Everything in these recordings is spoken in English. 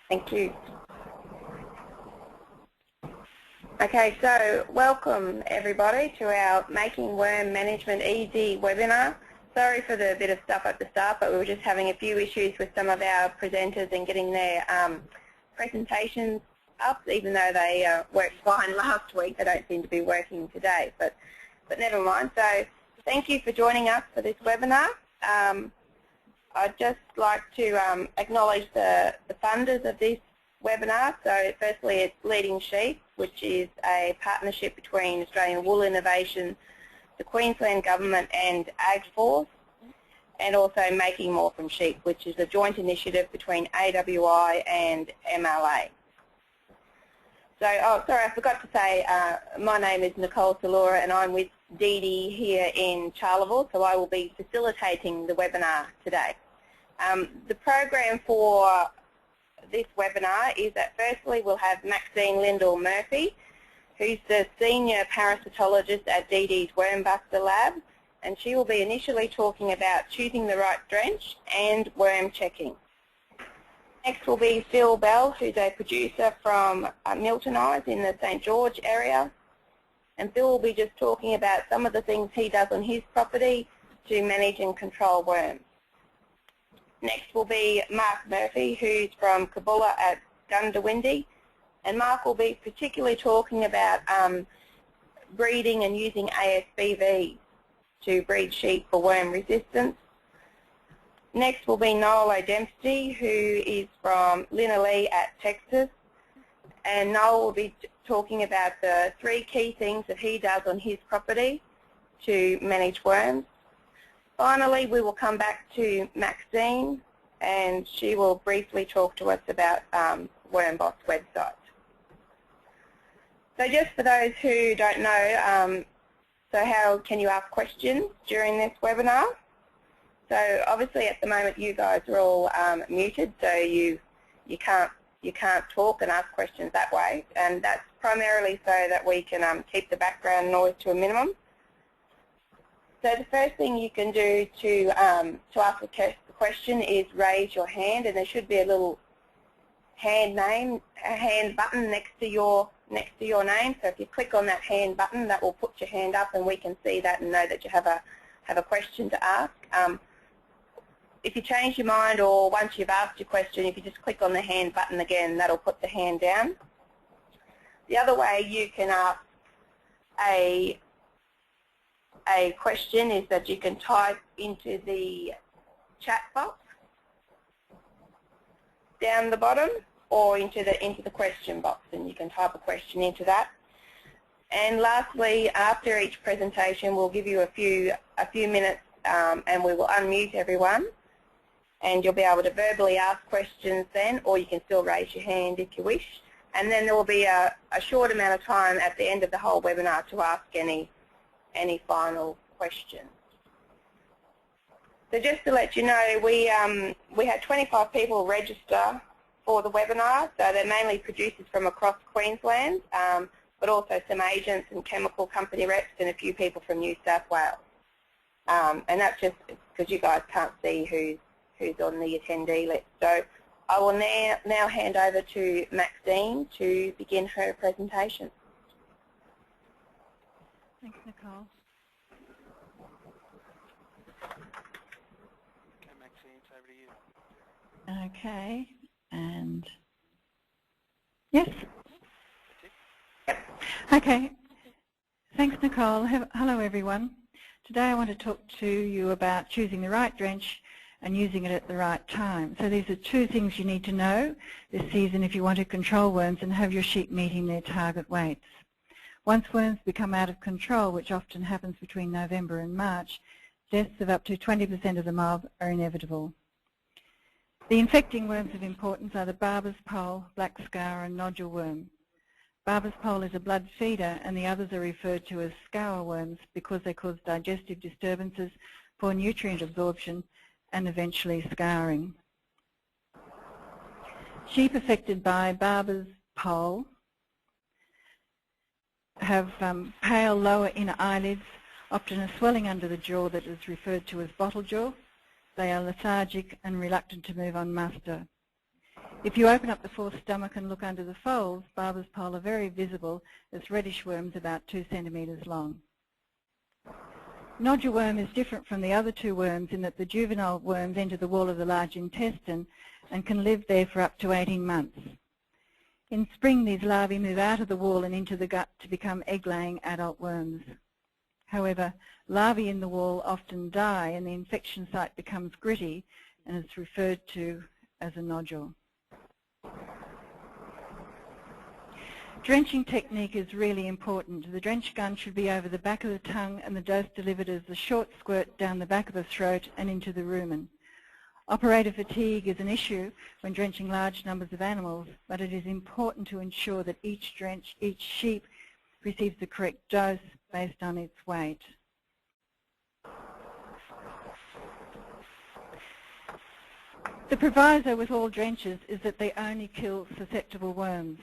Thank you. Okay, so welcome everybody to our Making Worm Management Easy webinar. Sorry for the bit of stuff at the start, but we were just having a few issues with some of our presenters and getting their presentations up, even though they worked fine last week. They don't seem to be working today, but never mind. So thank you for joining us for this webinar. I'd just like to acknowledge the funders of this webinar. So firstly, it's Leading Sheep, which is a partnership between Australian Wool Innovation, the Queensland Government and AgForce, and also Making More from Sheep, which is a joint initiative between AWI and MLA. So, oh, sorry, I forgot to say, my name is Nicole Salura and I'm with Dee Dee here in Charleville, so I will be facilitating the webinar today. The program for this webinar is that firstly we'll have Maxine Lyndal-Murphy, who's the Senior Parasitologist at Dee Dee's Wormbuster Lab, and she will be initially talking about choosing the right drench and worm checking. Next will be Phil Bell, who's a producer from Miltonise in the St George area, and Phil will be just talking about some of the things he does on his property to manage and control worms. Next will be Mark Murphy, who's from Karbullah at Goondiwindi, and Mark will be particularly talking about breeding and using ASBV to breed sheep for worm resistance. Next will be Noel O'Dempsey, who is from Linallie at Texas, and Noel will be talking about the 3 key things that he does on his property to manage worms. Finally, we will come back to Maxine, and she will briefly talk to us about Wormboss website. So just for those who don't know, so how can you ask questions during this webinar? So obviously at the moment you guys are all muted, so you can't talk and ask questions that way, and that's primarily so that we can keep the background noise to a minimum. So the first thing you can do to ask a question is raise your hand, and there should be a little hand button next to your name. So if you click on that hand button, that will put your hand up, and we can see that and know that you have a question to ask. If you change your mind, or once you've asked your question, if you just click on the hand button again, that'll put the hand down. The other way you can ask a question is that you can type into the chat box down the bottom, or into the question box, and you can type a question into that. And lastly, after each presentation, we'll give you a few minutes, and we will unmute everyone, and you'll be able to verbally ask questions then, or you can still raise your hand if you wish. And then there will be a short amount of time at the end of the whole webinar to ask any final questions. So just to let you know, we had 25 people register for the webinar, so they're mainly producers from across Queensland, but also some agents and chemical company reps and a few people from New South Wales. And that's just because you guys can't see who's on the attendee list. So I will now hand over to Maxine to begin her presentation. Thanks, Nicole. Okay, Maxine, it's over to you. Okay, and yes. Okay. Thanks, Nicole. Hello, everyone. Today I want to talk to you about choosing the right drench and using it at the right time. So these are 2 things you need to know this season if you want to control worms and have your sheep meeting their target weights. Once worms become out of control, which often happens between November and March, deaths of up to 20% of the mob are inevitable. The infecting worms of importance are the barber's pole, black scour and nodule worm. Barber's pole is a blood feeder, and the others are referred to as scour worms because they cause digestive disturbances, poor nutrient absorption and eventually scouring. Sheep affected by barber's pole have pale lower inner eyelids, often a swelling under the jaw that is referred to as bottle jaw. They are lethargic and reluctant to move on muster. If you open up the fourth stomach and look under the folds, barber's pole are very visible as reddish worms about 2 centimetres long. Nodule worm is different from the other 2 worms in that the juvenile worms enter the wall of the large intestine and can live there for up to 18 months. In spring, these larvae move out of the wall and into the gut to become egg-laying adult worms. However, larvae in the wall often die and the infection site becomes gritty and is referred to as a nodule. Drenching technique is really important. The drench gun should be over the back of the tongue and the dose delivered as a short squirt down the back of the throat and into the rumen. Operator fatigue is an issue when drenching large numbers of animals, but it is important to ensure that each sheep receives the correct dose based on its weight. The proviso with all drenches is that they only kill susceptible worms.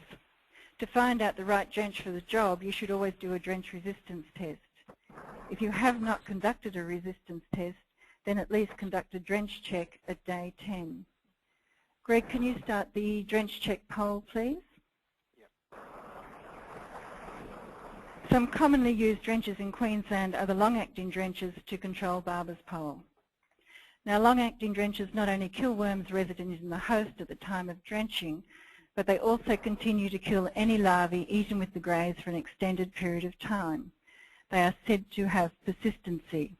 To find out the right drench for the job, you should always do a drench resistance test. If you have not conducted a resistance test, then at least conduct a drench check at day 10. Greg, can you start the drench check poll, please? Yep. Some commonly used drenches in Queensland are the long-acting drenches to control barber's pole. Now, long-acting drenches not only kill worms resident in the host at the time of drenching, but they also continue to kill any larvae eaten with the greys for an extended period of time. They are said to have persistency.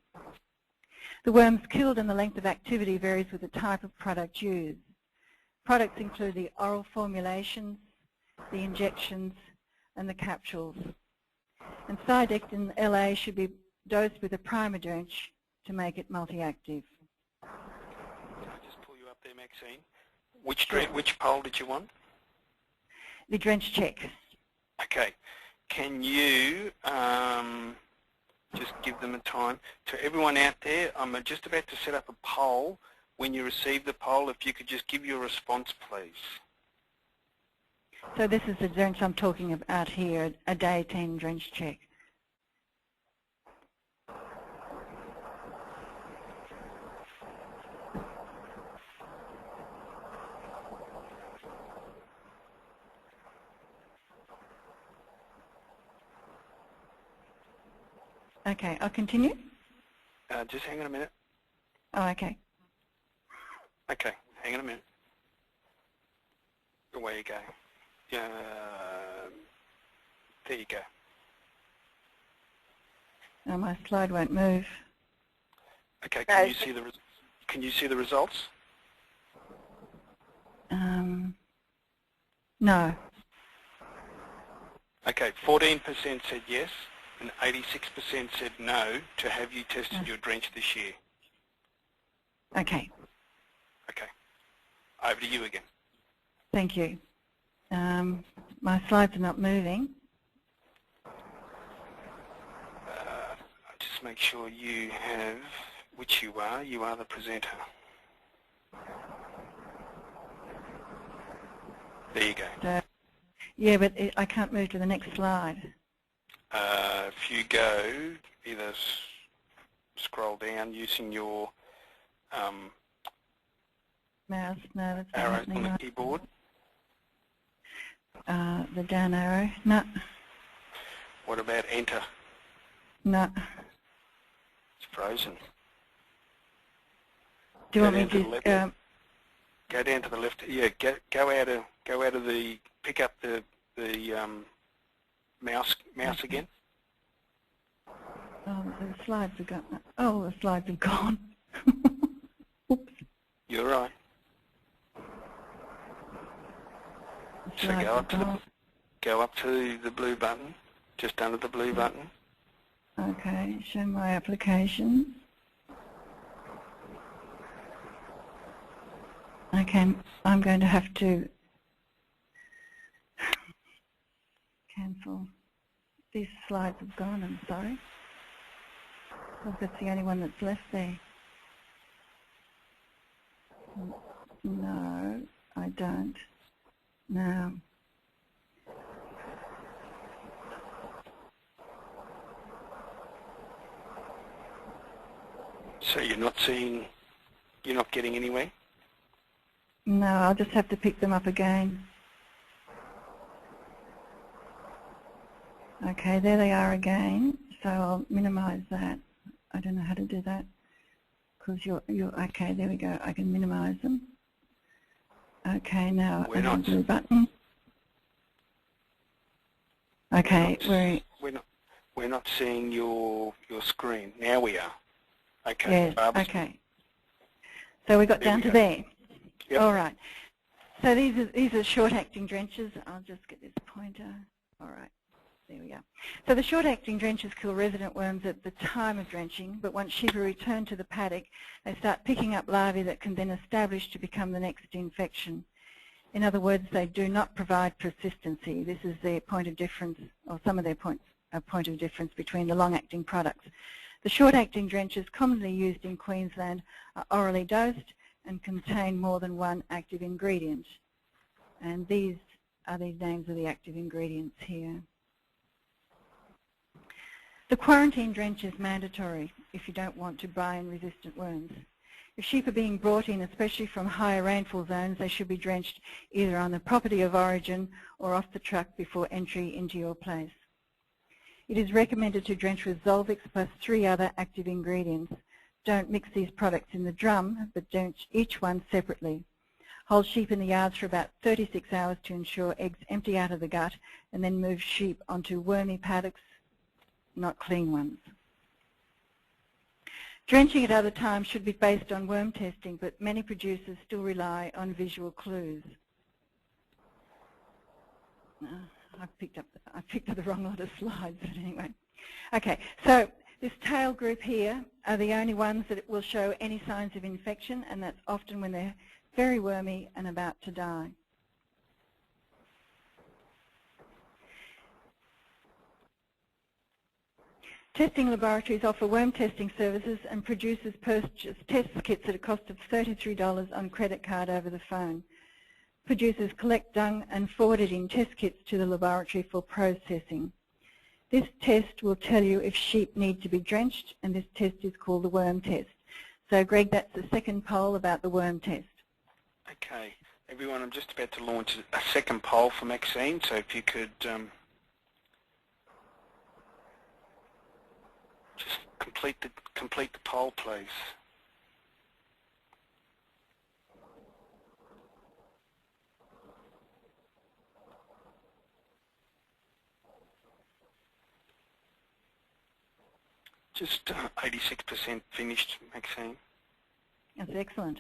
The worms killed and the length of activity varies with the type of product used. Products include the oral formulations, the injections, and the capsules. And Cydectin LA should be dosed with a primer drench to make it multi-active. Can I just pull you up there, Maxine? Which poll did you want? The drench check. Okay. Can you just give them a time? To everyone out there, I'm just about to set up a poll. When you receive the poll, if you could just give your response, please. So this is the drench I'm talking about here, a day 10 drench check. Okay, I'll continue. Just hang on a minute. Oh, okay. Okay, hang on a minute. Away you go. There you go. Oh, my slide won't move. Okay, can you see the results? No. Okay, 14% said yes, and 86% said no to have you tested your drench this year. Okay. Okay. Over to you again. Thank you. My slides are not moving. Just make sure you have, which you are the presenter. There you go. So, yeah, but I can't move to the next slide. If you go, either scroll down using your Mouse, no, that's not arrows happening. on the keyboard. The down arrow, no. What about enter? No. It's frozen. Do you want me to? Go down to the left. Yeah, go out of the. Pick up the mouse Okay. again. Oh, the slides have gone. Oh, the slides have gone. Oops. You're right. So go up to the blue button, just under the blue button. Okay, show my applications. Okay, I'm going to have to cancel. These slides have gone, I'm sorry. Because that's the only one that's left there. No, I don't. No. So you're not getting anywhere? No, I'll just have to pick them up again. Okay, there they are again. So I'll minimise that. I don't know how to do that because you're okay. There we go. I can minimise them. Okay, now another blue button. Okay, we're not seeing your screen. Now we are. Okay. Yes. Barbara's. Okay. So we got down to there. Yep. All right. So these are short-acting drenches. I'll just get this pointer. All right. There we go. So the short-acting drenches kill resident worms at the time of drenching, but once sheep are returned to the paddock, they start picking up larvae that can then establish to become the next infection. In other words, they do not provide persistency. This is their point of difference, or some of their point of difference between the long-acting products. The short-acting drenches commonly used in Queensland are orally dosed and contain more than one active ingredient. And these are the names of the active ingredients here. The quarantine drench is mandatory if you don't want to buy in resistant worms. If sheep are being brought in, especially from higher rainfall zones, they should be drenched either on the property of origin or off the truck before entry into your place. It is recommended to drench with Zolvix plus 3 other active ingredients. Don't mix these products in the drum, but drench each one separately. Hold sheep in the yards for about 36 hours to ensure eggs empty out of the gut, and then move sheep onto wormy paddocks, not clean ones. Drenching at other times should be based on worm testing, but many producers still rely on visual clues. I picked up the wrong lot of slides, but anyway. Okay, so this tail group here are the only ones that will show any signs of infection, and that's often when they're very wormy and about to die. Testing laboratories offer worm testing services, and producers purchase test kits at a cost of $33 on credit card over the phone. Producers collect dung and forward it in test kits to the laboratory for processing. This test will tell you if sheep need to be drenched, and this test is called the worm test. So Greg, that's the second poll about the worm test. Okay, everyone, I'm just about to launch a second poll for Maxine, so if you could just complete the poll, please. Just 86% finished, Maxine. That's excellent.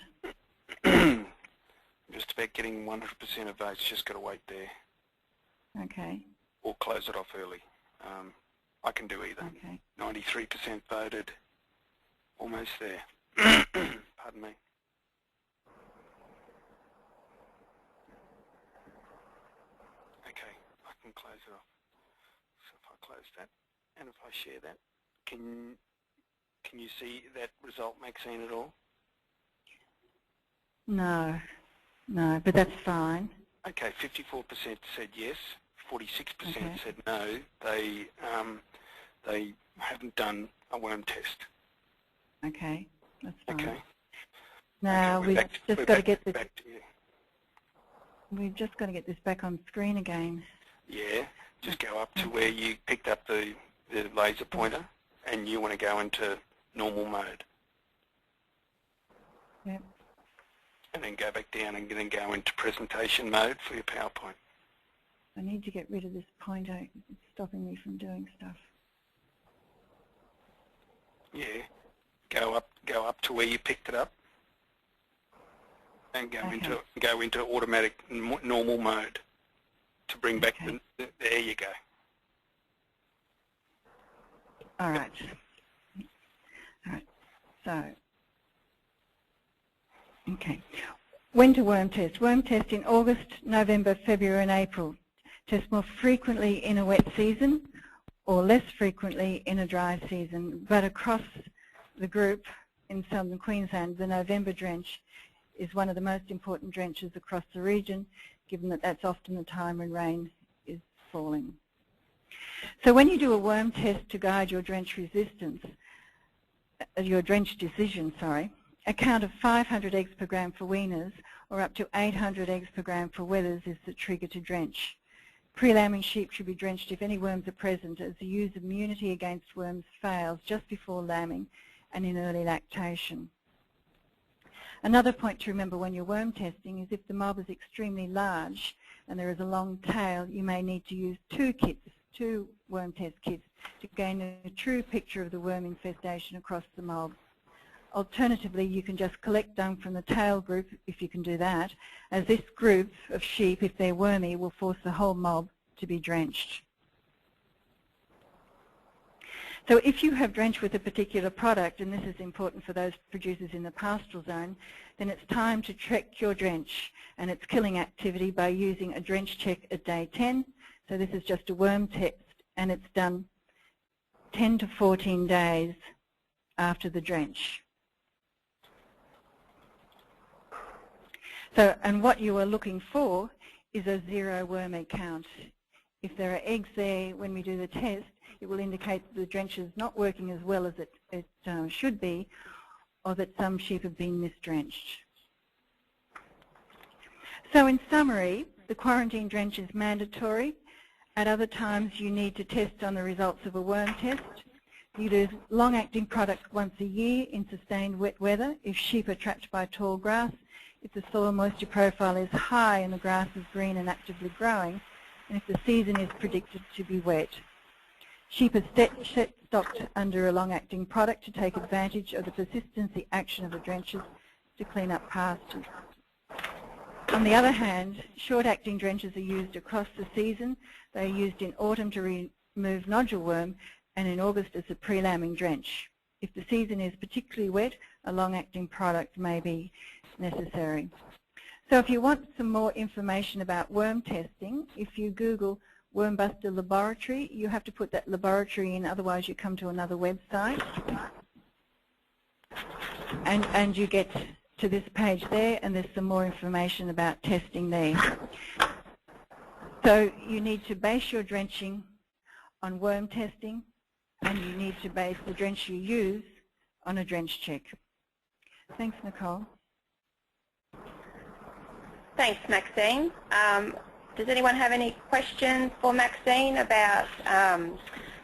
Just about getting 100% of votes. Just got to wait there. Okay. Or close it off early. I can do either. Okay. 93% voted. Almost there. Pardon me. Okay, I can close it off. So if I close that, and if I share that, can you see that result, Maxine, at all? No, but that's fine. Okay, 54% said yes, 46% said no. They haven't done a worm test. Okay, that's fine. Okay. Now okay, we've just got to get this. Back to you. We've just got to get this back on screen again. Yeah, just go up to where you picked up the laser pointer, and you want to go into normal mode. Yep. And then go back down and then go into presentation mode for your PowerPoint. I need to get rid of this pointer. It's stopping me from doing stuff. Yeah, go up to where you picked it up, and go into automatic normal mode to bring back there you go. All right. All right. So. Okay. When to worm test? Worm test in August, November, February and April. Test more frequently in a wet season or less frequently in a dry season. But across the group in southern Queensland, the November drench is one of the most important drenches across the region, given that that's often the time when rain is falling. So when you do a worm test to guide your drench resistance, your drench decision, a count of 500 eggs per gram for weaners or up to 800 eggs per gram for wethers is the trigger to drench. Pre-lambing sheep should be drenched if any worms are present, as the ewe's immunity against worms fails just before lambing and in early lactation. Another point to remember when you're worm testing is if the mob is extremely large and there is a long tail, you may need to use two worm test kits to gain a true picture of the worm infestation across the mob. Alternatively, you can just collect dung from the tail group, if you can do that, as this group of sheep, if they're wormy, will force the whole mob to be drenched. So if you have drenched with a particular product, and this is important for those producers in the pastoral zone, then it's time to check your drench and its killing activity by using a drench check at day 10. So this is just a worm test, and it's done 10 to 14 days after the drench. So, and what you are looking for is a 0 worm egg count. If there are eggs there when we do the test, it will indicate that the drench is not working as well as it should be, or that some sheep have been misdrenched. So in summary, the quarantine drench is mandatory. At other times you need to test on the results of a worm test. You use long-acting products once a year in sustained wet weather if sheep are trapped by tall grass, if the soil moisture profile is high and the grass is green and actively growing, and if the season is predicted to be wet. Sheep are stocked under a long-acting product to take advantage of the persistency action of the drenches to clean up pastures. On the other hand, short-acting drenches are used across the season. They are used in autumn to remove nodule worm and in August as a pre-lambing drench. If the season is particularly wet, a long-acting product may be necessary. So if you want some more information about worm testing, if you Google Wormbuster Laboratory, you have to put that laboratory in, otherwise you come to another website. And you get to this page there, and there's some more information about testing there. So you need to base your drenching on worm testing, and you need to base the drench you use on a drench check. Thanks, Nicole. Thanks, Maxine. Does anyone have any questions for Maxine about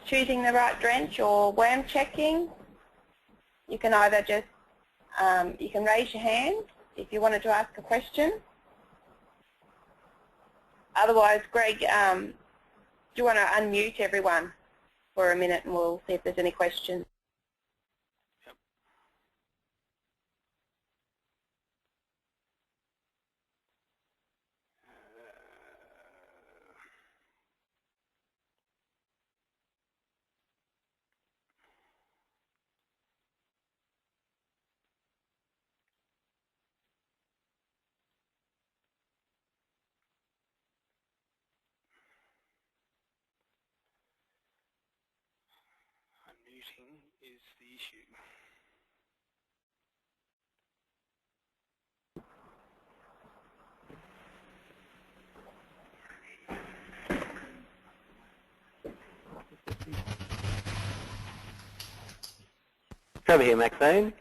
choosing the right drench or worm checking? You can either just, you can raise your hand if you wanted to ask a question. Otherwise, Greg, do you want to unmute everyone for a minute and we'll see if there's any questions? Unmuting is the issue. Over here, Maxine.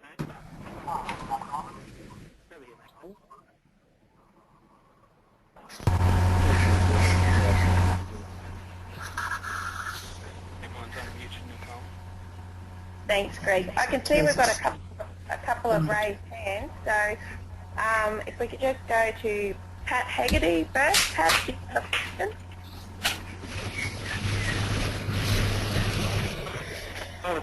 Thanks, Greg. I can see we've got a couple of raised hands, so if we could just go to Pat Haggerty first. Pat, do you have a question? I'm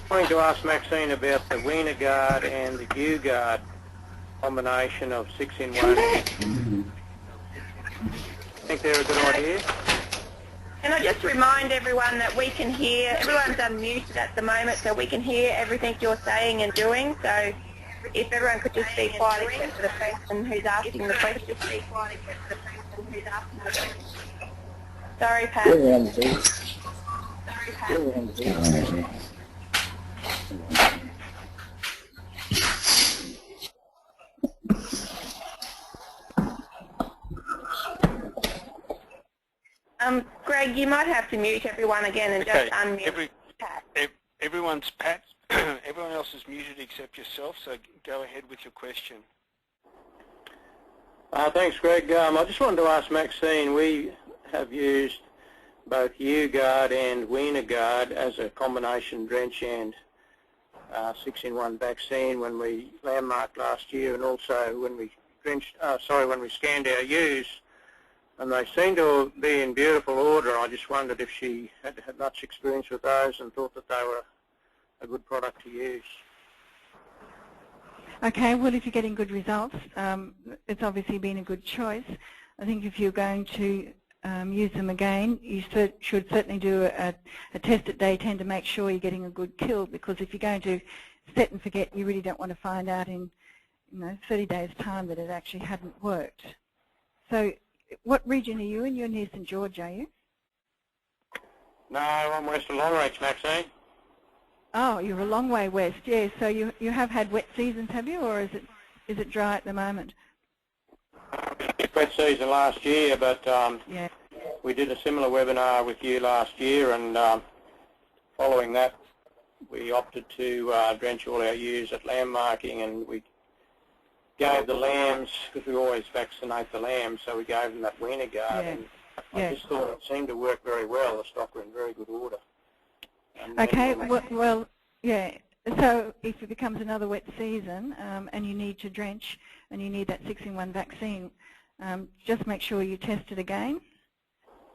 going to ask Maxine about the Wiener Guard and the Ewe Guard combination of 6-in-1. Think they're a good idea? Can I just remind everyone that we can hear, everyone's unmuted at the moment, so we can hear everything you're saying and doing. So if everyone could just be quiet except for the person who's asking the question. Sorry, Pat. Sorry, Pat. Greg, you might have to mute everyone again and just unmute Pat. Everyone's everyone else is muted except yourself, so go ahead with your question. Thanks, Greg. I just wanted to ask Maxine, we have used both U-Guard and Wiener-Guard as a combination drench and 6-in-1 vaccine when we landmarked last year, and also when we when we scanned our ewes, and they seem to be in beautiful order. I just wondered if she had much experience with those and thought that they were a good product to use. Okay, well, if you're getting good results, it's obviously been a good choice. I think if you're going to use them again, you should certainly do a test at day 10 to make sure you're getting a good kill, because if you're going to set and forget, you really don't want to find out in 30 days' time that it actually hadn't worked. So what region are you in? You're near St George, are you? No, I'm west of Longreach, Maxine. Oh, you're a long way west, yeah. So you have had wet seasons, have you, or is it dry at the moment? Wet season last year, but yeah. We did a similar webinar with you last year, and following that, we opted to drench all our ewes at lamb marking, and we gave the lambs, because we always vaccinate the lambs, so we gave them that Wiener Guard, and I just thought it seemed to work very well. The stock were in very good order. Okay, well, yeah. So if it becomes another wet season and you need to drench and you need that 6-in-1 vaccine, just make sure you test it again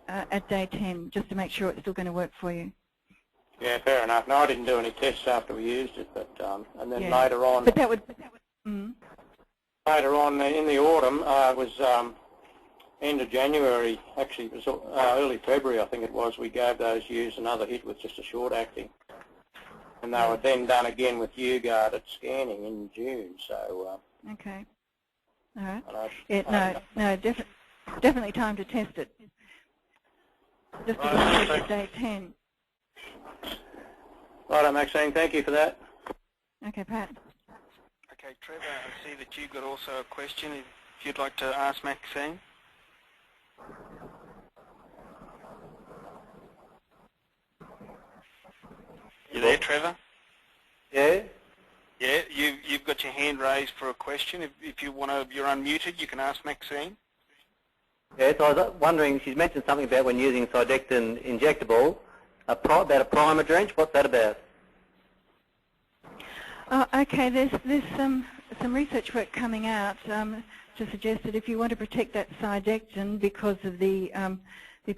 at day 10, just to make sure it's still going to work for you. Yeah, fair enough. No, I didn't do any tests after we used it, but and then later on. But that would. Later on in the autumn, it was end of January, actually it was early February I think it was, we gave those ewes another hit with just a short acting. And they were then done again with U-Guard at scanning in June, so... okay. All right. No, definitely time to test it. Just to test it day 10. Righto, Maxine, thank you for that. Okay, Pat. Okay, Trevor, I see that you've got also a question if you'd like to ask Maxine. You there, Trevor? Yeah? Yeah, you've got your hand raised for a question. If you want to, you're unmuted, you can ask Maxine. Yes, I was wondering, she's mentioned something about when using Cydectin injectable, about a primer drench. What's that about? Okay, there's some research work coming out to suggest that if you want to protect that Cydectin because of the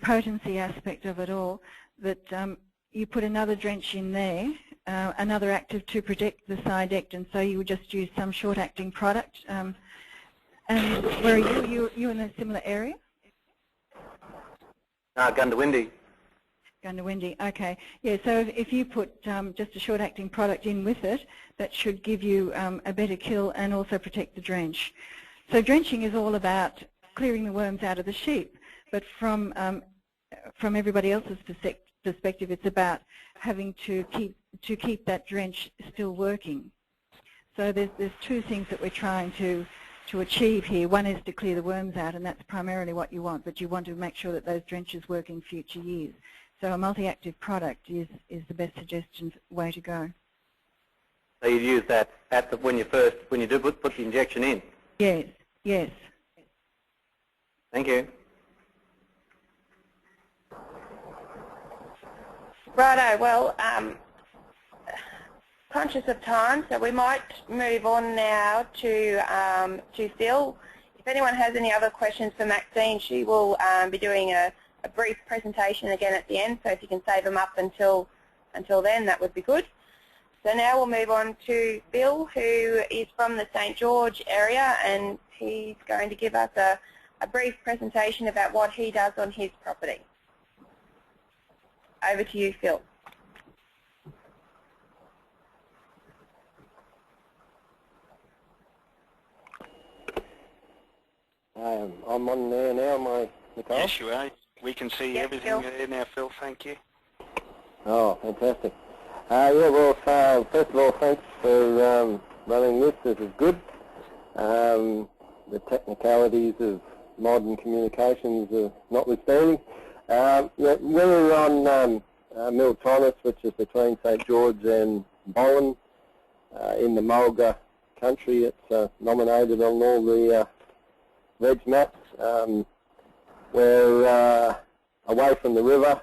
potency aspect of it all, that you put another drench in there, another active to protect the Cydectin. So you would just use some short-acting product. And where are you? You in a similar area? Goondiwindi. Goondiwindi, okay. Yeah, so if you put just a short-acting product in with it, that should give you a better kill and also protect the drench. So drenching is all about clearing the worms out of the sheep, but from everybody else's perspective, it's about having to keep that drench still working. So there's two things that we're trying to achieve here. One is to clear the worms out, and that's primarily what you want, but you want to make sure that those drenches work in future years. So a multi-active product is the best suggestion way to go. So you use that when you do put the injection in? Yes, yes. Thank you. Righto, well, conscious of time, so we might move on now to Phil. If anyone has any other questions for Maxine, she will be doing a brief presentation again at the end, so if you can save them up until then, that would be good. So now we'll move on to Bill, who is from the St George area, and he's going to give us a brief presentation about what he does on his property. Over to you, Phil. I'm on there now, Nicole? Yes, you are. We can see everything there now, Phil. Thank you. Oh, fantastic. Yeah, well, first of all, thanks for running this. This is good. The technicalities of modern communications are notwithstanding. We're on Miltonise, which is between St George and Bowen. in the mulga country. It's nominated on all the reg maps. We're away from the river,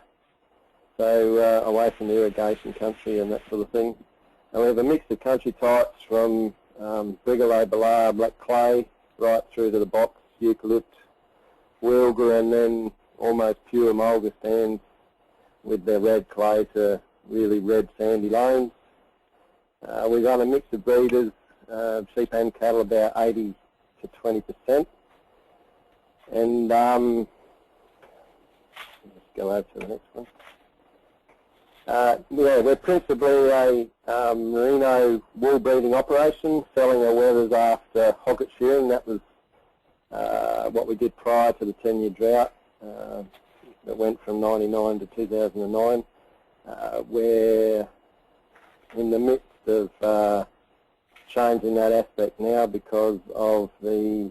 so away from the irrigation country and that sort of thing. And we have a mix of country types from Brigalow, Balar, black clay, right through to the box, eucalypt, wilga, and then almost pure mulga stands with their red clay to really red sandy loams. We run a mix of breeders, sheep and cattle, about 80 to 20%. And let's go over to the next one. Yeah, we're principally a merino wool breeding operation, selling our wethers after hogget shearing. That was what we did prior to the 10-year drought that went from 99 to 2009. We're in the midst of changing that aspect now because of the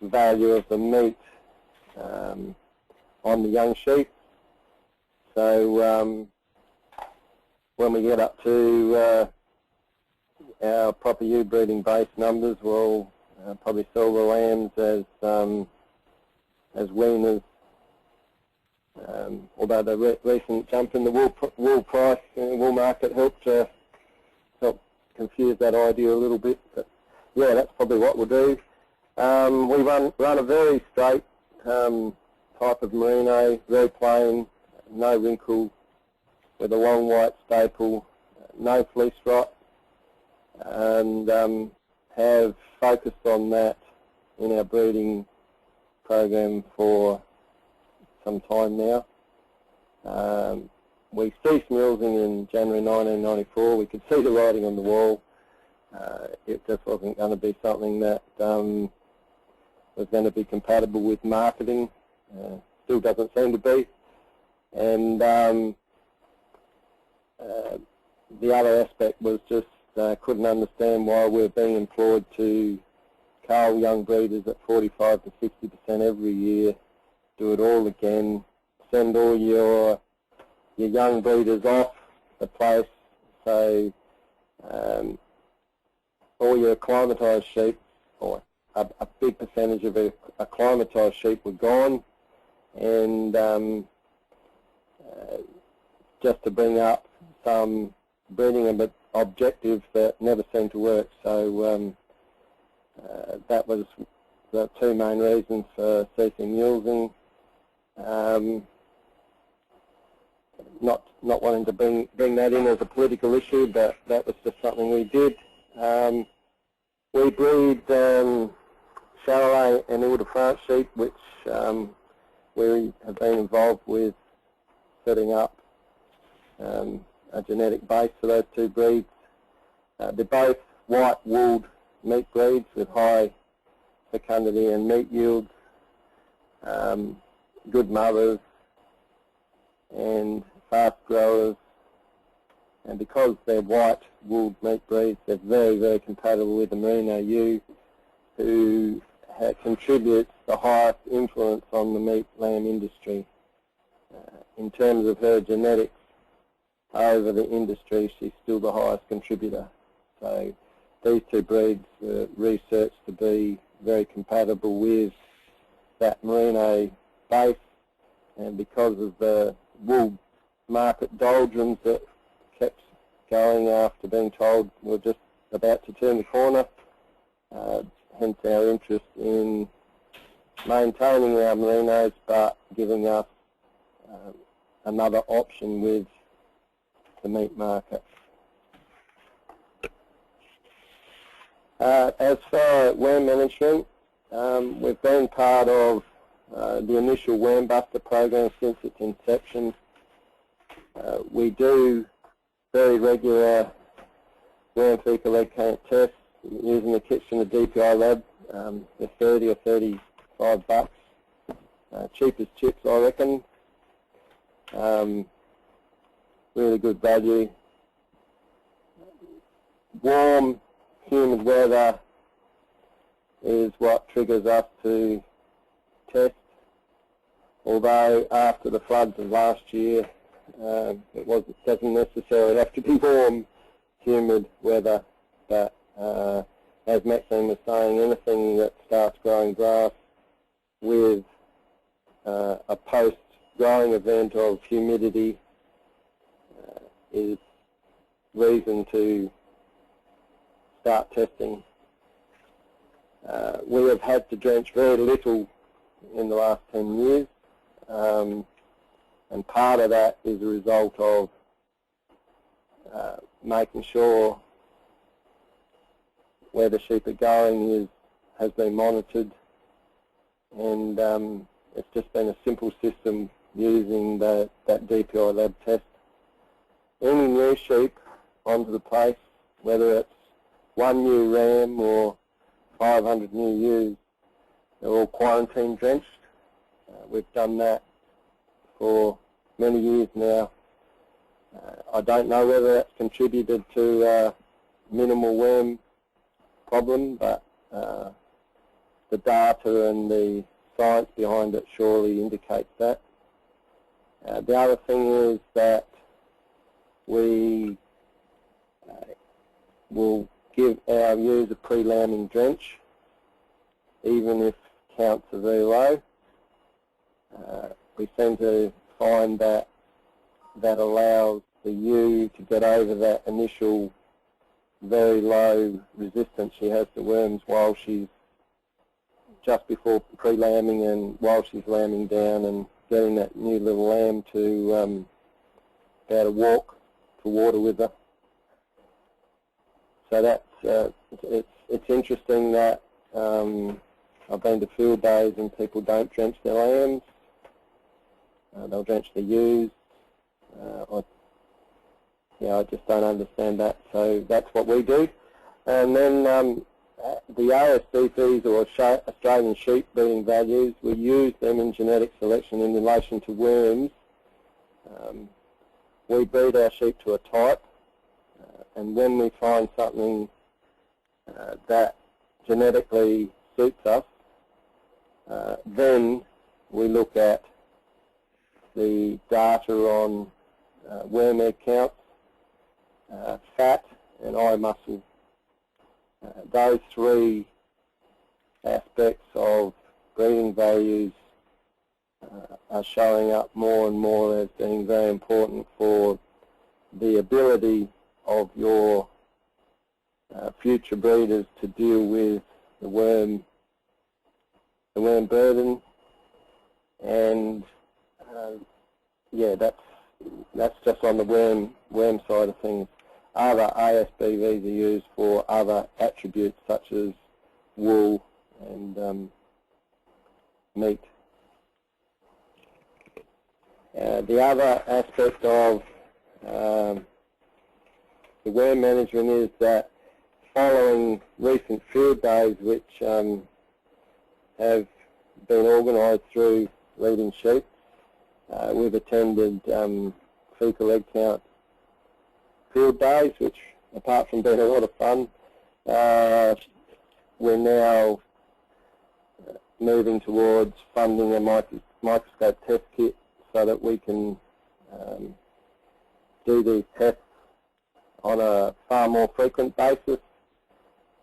value of the meat on the young sheep. So when we get up to our proper ewe breeding base numbers, we'll probably sell the lambs as weaners. Although the recent jump in the wool price in the wool market helped confuse that idea a little bit. But yeah, that's probably what we'll do. We run a very straight type of merino, very plain, no wrinkle, with a long white staple, no fleece rot, and have focused on that in our breeding program for some time now. We ceased mulesing in January 1994. We could see the writing on the wall. It just wasn't going to be something that was going to be compatible with marketing. Still doesn't seem to be. And the other aspect was just couldn't understand why we're being employed to cull young breeders at 45 to 60% every year, do it all again, send all your young breeders off the place, so all your acclimatised sheep, or a big percentage of acclimatised sheep were gone, and just to bring up some breeding objectives that never seemed to work. So that was the two main reasons for ceasing mulesing. Not wanting to bring that in as a political issue, but that was just something we did. We breed Charolais and Ile-de-France sheep, which we have been involved with setting up a genetic base for those two breeds. They're both white-wooled meat breeds with high fecundity and meat yields, good mothers and fast growers, and because they're white-wooled meat breeds, they're very, very compatible with the merino ewe, who contributes the highest influence on the meat lamb industry. In terms of her genetics over the industry, she's still the highest contributor. So these two breeds were researched to be very compatible with that merino base, and because of the wool market doldrums that kept going after being told we're just about to turn the corner, hence our interest in maintaining our merinos but giving us another option with the meat market. As for worm management, we've been part of the initial Wormbuster program since its inception. We do very regular worm fecal egg count tests using the kits from the DPI lab. They're 30 or 35 bucks. Cheap as chips, I reckon. Really good value. Warm, humid weather is what triggers us to test. Although after the floods of last year, it doesn't necessarily have to be warm, humid weather but as Maxine was saying, anything that starts growing grass with a post-growing event of humidity is reason to start testing. We have had to drench very little in the last 10 years, and part of that is a result of making sure where the sheep are going has been monitored, and it's just been a simple system using that DPI lab test. Any new sheep onto the place, whether it's one new ram or 500 new ewes, they're all quarantine drenched. We've done that for many years now. I don't know whether that's contributed to minimal worm problem, but the data and the science behind it surely indicates that. The other thing is that we will give our ewes a pre-lambing drench, even if counts are very low. We seem to find that allows the ewe to get over that initial very low resistance she has to worms while she's just before pre-lambing and while she's lambing down, and getting that new little lamb to be able to walk to water with her. So that's it's interesting that I've been to field days and people don't drench their lambs. They'll drench the ewes. I just don't understand that. So that's what we do. And then the ASDPs, or Australian sheep breeding values, we use them in genetic selection in relation to worms. We breed our sheep to a type, and when we find something that genetically suits us, then we look at the data on worm egg counts, fat and eye muscle. Those three aspects of breeding values are showing up more and more as being very important for the ability of your future breeders to deal with the worm burden. And yeah, that's just on the worm side of things. Other ASBVs are used for other attributes such as wool and meat. The other aspect of the worm management is that following recent field days which have been organised through leading sheep, we've attended fecal egg count field days, which, apart from being a lot of fun, we're now moving towards funding a microscope test kit so that we can do these tests on a far more frequent basis,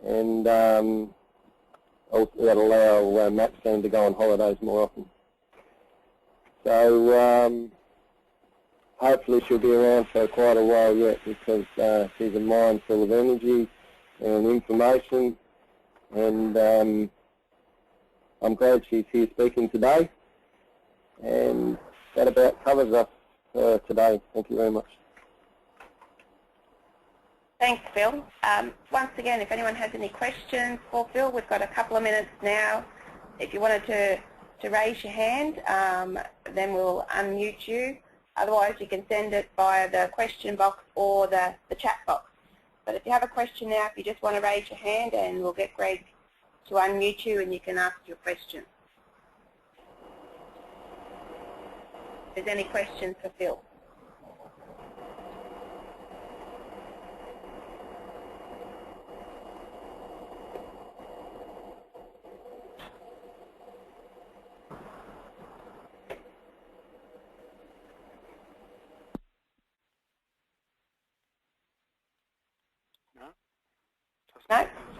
and also that'll allow Maxine to go on holidays more often. So hopefully she'll be around for quite a while yet, because she's a mind full of energy and information, and I'm glad she's here speaking today. And that about covers us today. Thank you very much. Thanks, Phil. Once again, if anyone has any questions for Phil, we've got a couple of minutes now. If you wanted to raise your hand, then we'll unmute you. Otherwise, you can send it via the question box or the chat box. But if you have a question now, if you just want to raise your hand, and we'll get Greg to unmute you and you can ask your question. If there's any questions for Phil.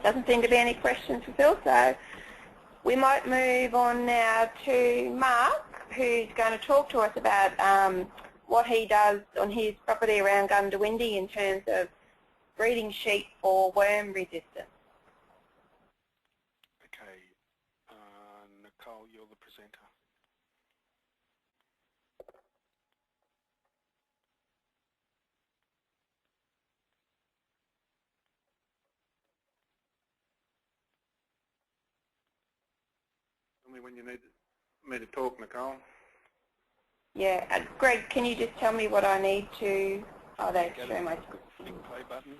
doesn't seem to be any questions for Phil, so we might move on now to Mark, who's going to talk to us about what he does on his property around Goondiwindi in terms of breeding sheep for worm resistance. Okay, Nicole, you're the presenter. Tell me when you need me to talk, Nicole. Yeah, Greg, can you just tell me what I need to... Oh, that's show my screen. Play button.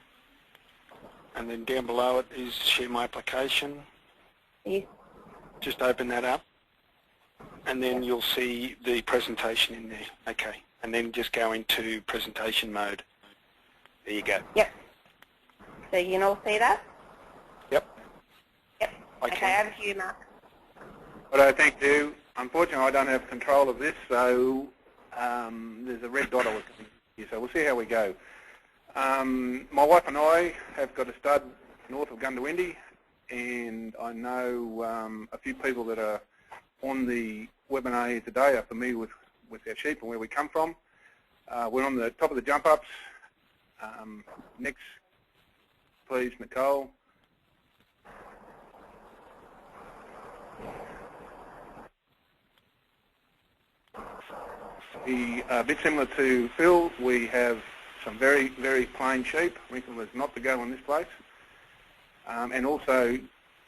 And then down below it is share my application. Yes. Just open that up. And then you'll see the presentation in there. Okay. And then just go into presentation mode. There you go. Yep. So you can all see that? Yep. Yep. Okay, over to you, Mark. Well, thank you. Unfortunately, I don't have control of this, so there's a red dot I was going to use, so we'll see how we go. My wife and I have got a stud north of Goondiwindi, and I know a few people that are on the webinar here today are familiar with our sheep and where we come from. We're on the top of the jump ups. Next, please, Nicole. A bit similar to Phil, we have some very, very plain sheep. Wrinkle is not to go on this place. And also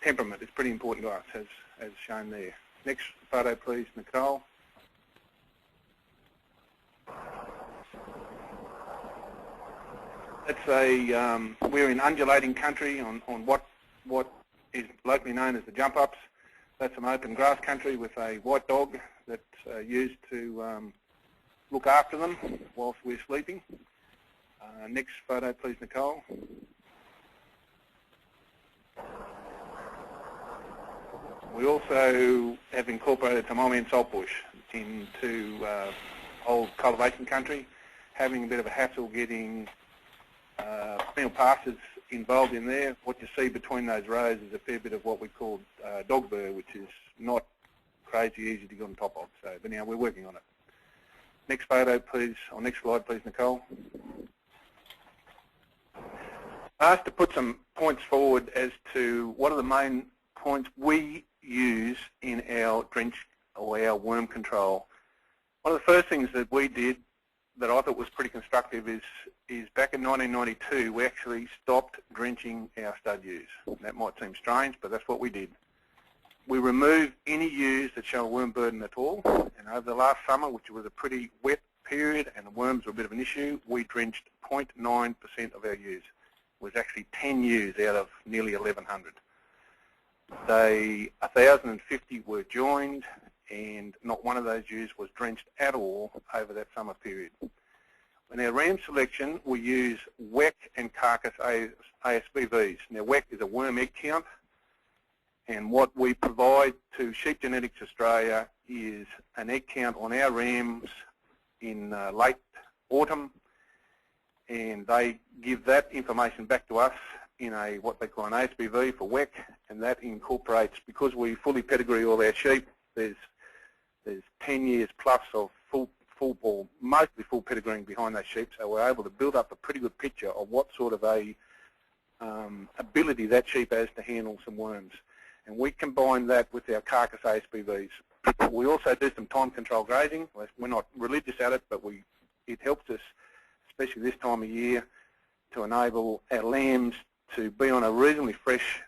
temperament is pretty important to us, as shown there. Next photo, please, Nicole. That's we're in undulating country on what is locally known as the jump ups. That's some open grass country with a white dog that's used to look after them whilst we're sleeping. Next photo, please, Nicole. We also have incorporated some Omi and saltbush into old cultivation country, having a bit of a hassle getting female pastures involved in there. What you see between those rows is a fair bit of what we call dog burr, which is not crazy easy to get on top of. So, but now we're working on it. Next photo, please, or next slide, please, Nicole. I asked to put some points forward as to what are the main points we use in our drench or our worm control. One of the first things that we did that I thought was pretty constructive is back in 1992 we actually stopped drenching our stud ewes. That might seem strange, but that's what we did. We removed any ewes that show a worm burden at all, and over the last summer, which was a pretty wet period and the worms were a bit of an issue, we drenched 0.9% of our ewes. It was actually 10 ewes out of nearly 1,100. 1,050 were joined, and not one of those ewes was drenched at all over that summer period. In our ram selection, we use WEC and carcass ASBVs. Now, WEC is a worm egg count, and what we provide to Sheep Genetics Australia is an egg count on our rams in late autumn, and they give that information back to us in a what they call an ASBV for WEC, and that incorporates, because we fully pedigree all our sheep, there's 10 years plus of full or mostly full pedigreeing behind those sheep, so we're able to build up a pretty good picture of what sort of a ability that sheep has to handle some worms. And we combine that with our carcass ASBVs. We also do some time control grazing. We're not religious at it, but it helps us, especially this time of year, to enable our lambs to be on a reasonably fresh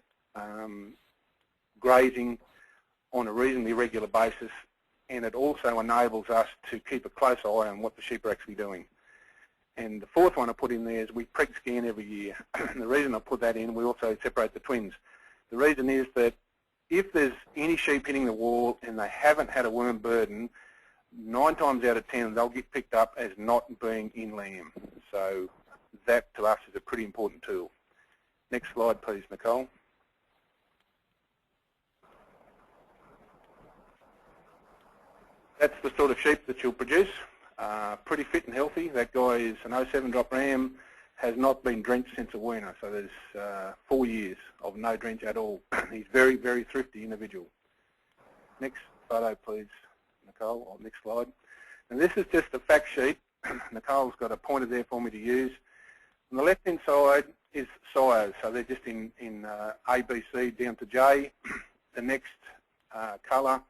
grazing on a reasonably regular basis, and it also enables us to keep a close eye on what the sheep are actually doing. And the fourth one I put in there is we preg scan every year. And the reason I put that in, we also separate the twins. The reason is that if there's any sheep hitting the wall and they haven't had a worm burden, 9 times out of 10 they'll get picked up as not being in lamb. So that to us is a pretty important tool. Next slide, please, Nicole. That's the sort of sheep that you'll produce. Pretty fit and healthy. That guy is an 07 drop ram, has not been drenched since a weaner, so there's 4 years of no drench at all. He's very, very thrifty individual. Next photo, please, Nicole, or next slide. And this is just a fact sheet. Nicole's got a pointer there for me to use. On the left-hand side is sires, so they're just in A, B, C down to J. The next colour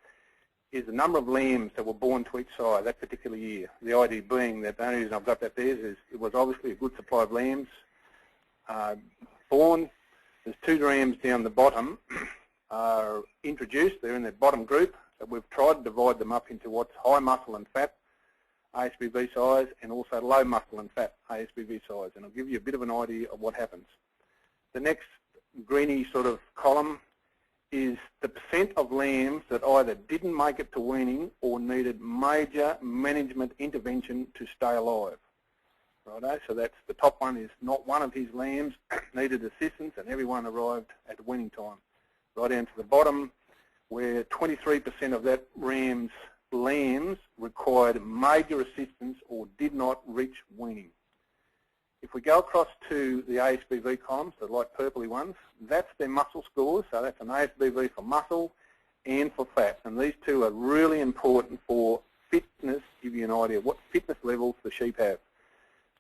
is the number of lambs that were born to each sire that particular year. The idea being that the only reason I've got that there is it was obviously a good supply of lambs born. There's 2 rams down the bottom are introduced. They're in that bottom group. So we've tried to divide them up into what's high muscle and fat ASBV size and also low muscle and fat ASBV size. And I'll give you a bit of an idea of what happens. The next greeny sort of column is the percent of lambs that either didn't make it to weaning or needed major management intervention to stay alive. Righto? So that's the top one is not one of his lambs needed assistance and everyone arrived at weaning time. Right down to the bottom where 23% of that ram's lambs required major assistance or did not reach weaning. If we go across to the ASBV columns, the light purpley ones, that's their muscle scores. So that's an ASBV for muscle and for fat. And these two are really important for fitness, give you an idea of what fitness levels the sheep have.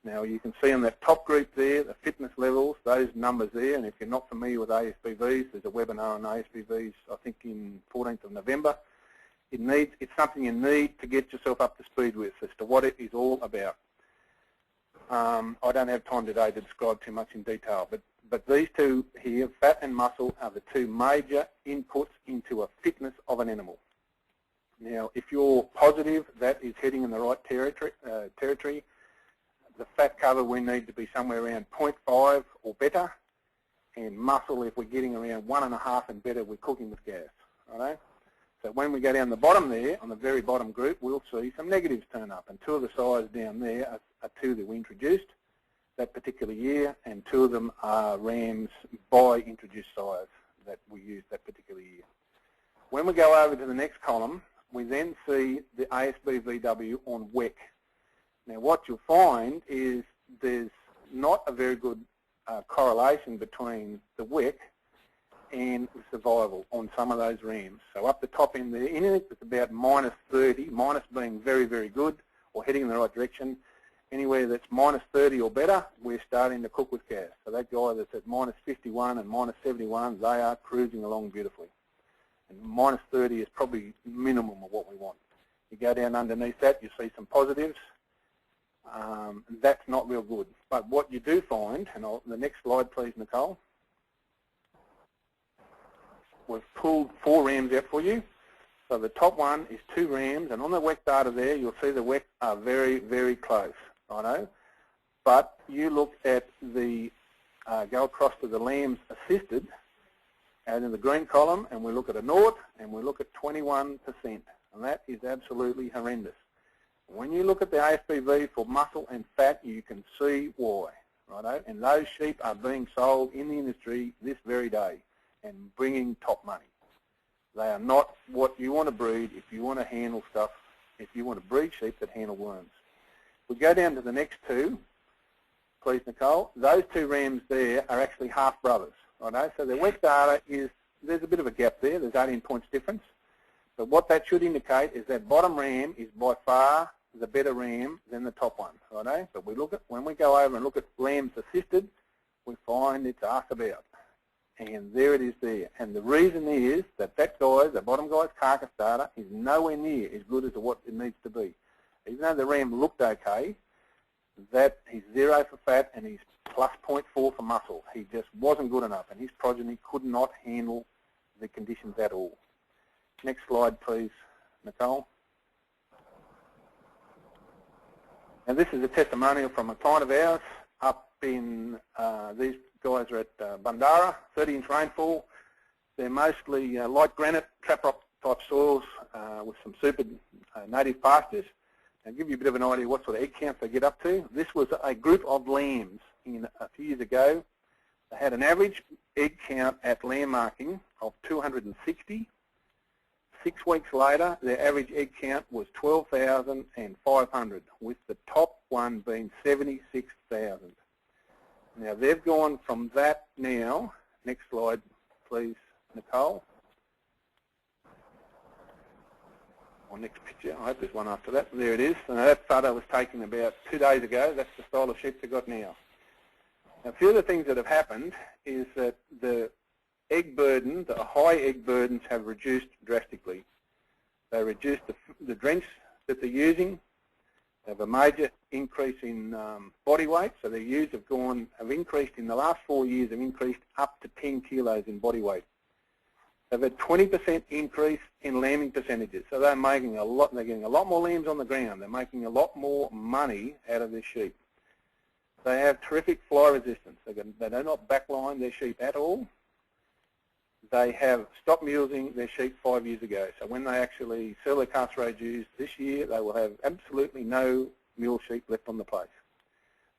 Now you can see on that top group there, the fitness levels, those numbers there. And if you're not familiar with ASBVs, there's a webinar on ASBVs, I think in 14th of November. It's something you need to get yourself up to speed with as to what it is all about. I don't have time today to describe too much in detail, but these two here, fat and muscle, are the 2 major inputs into a fitness of an animal. Now, if you're positive that is heading in the right territory, the fat cover we need to be somewhere around 0.5 or better, and muscle, if we're getting around 1.5 and better, we're cooking with gas. Right? So when we go down the bottom there, on the very bottom group, we'll see some negatives turn up. And 2 of the sires down there are 2 that we introduced that particular year, and 2 of them are rams by introduced sires that we used that particular year. When we go over to the next column, we then see the ASBVW on WEC. Now what you'll find is there's not a very good correlation between the WEC and survival on some of those rams. So up the top end there, anything that's about -30, minus being very, very good or heading in the right direction, anywhere that's -30 or better, we're starting to cook with gas. So that guy that's at -51 and -71, they are cruising along beautifully. And -30 is probably minimum of what we want. You go down underneath that, you see some positives. That's not real good. But what you do find, and the next slide please, Nicole. We've pulled 4 rams out for you. So the top one is 2 rams, and on the WEC data there, you'll see the WEC are very, very close, righto? But you look at the, go across to the lambs assisted, and in the green column, and we look at a 0, and we look at 21%, and that is absolutely horrendous. When you look at the ASBV for muscle and fat, you can see why, righto? And those sheep are being sold in the industry this very day and bringing top money. They are not what you want to breed if you want to handle stuff, if you want to breed sheep that handle worms. We go down to the next 2, please, Nicole. Those 2 rams there are actually half brothers, righto? So their WEC data is, there's a bit of a gap there. There's 18 points difference. But what that should indicate is that bottom ram is by far the better ram than the top one, righto? But we look at, when we go over and look at lambs assisted, we find it's arse about. And there it is there. And the reason is that the bottom guy's carcass data is nowhere near as good as what it needs to be. Even though the ram looked okay, that he's 0 for fat and he's plus 0.4 for muscle. He just wasn't good enough, and his progeny could not handle the conditions at all. Next slide, please, Nicole. And this is a testimonial from a client of ours up in, these guys are at Bundara, 30-inch rainfall. They're mostly light granite, trap rock type soils with some super native pastures. I'll give you a bit of an idea what sort of egg counts they get up to. This was a group of lambs a few years ago. They had an average egg count at lamb marking of 260. 6 weeks later, their average egg count was 12,500, with the top one being 76,000. Now they've gone from that now, next slide please Nicole, or next picture, I hope there's one after that, there it is. So that photo was taken about 2 days ago, that's the style of sheep they've got now. Now a few of the things that have happened is that the egg burden, the high egg burdens have reduced drastically. They reduced the drench that they're using. They have a major increase in body weight, so their ewes have increased in the last 4 years, have increased up to 10 kilos in body weight. They've had 20% increase in lambing percentages, so they're making a lot. They're getting a lot more lambs on the ground. They're making a lot more money out of their sheep. They have terrific fly resistance. They do not backline their sheep at all. They have stopped mulesing their sheep 5 years ago. So when they actually sell their castrated ewes this year, they will have absolutely no mule sheep left on the place.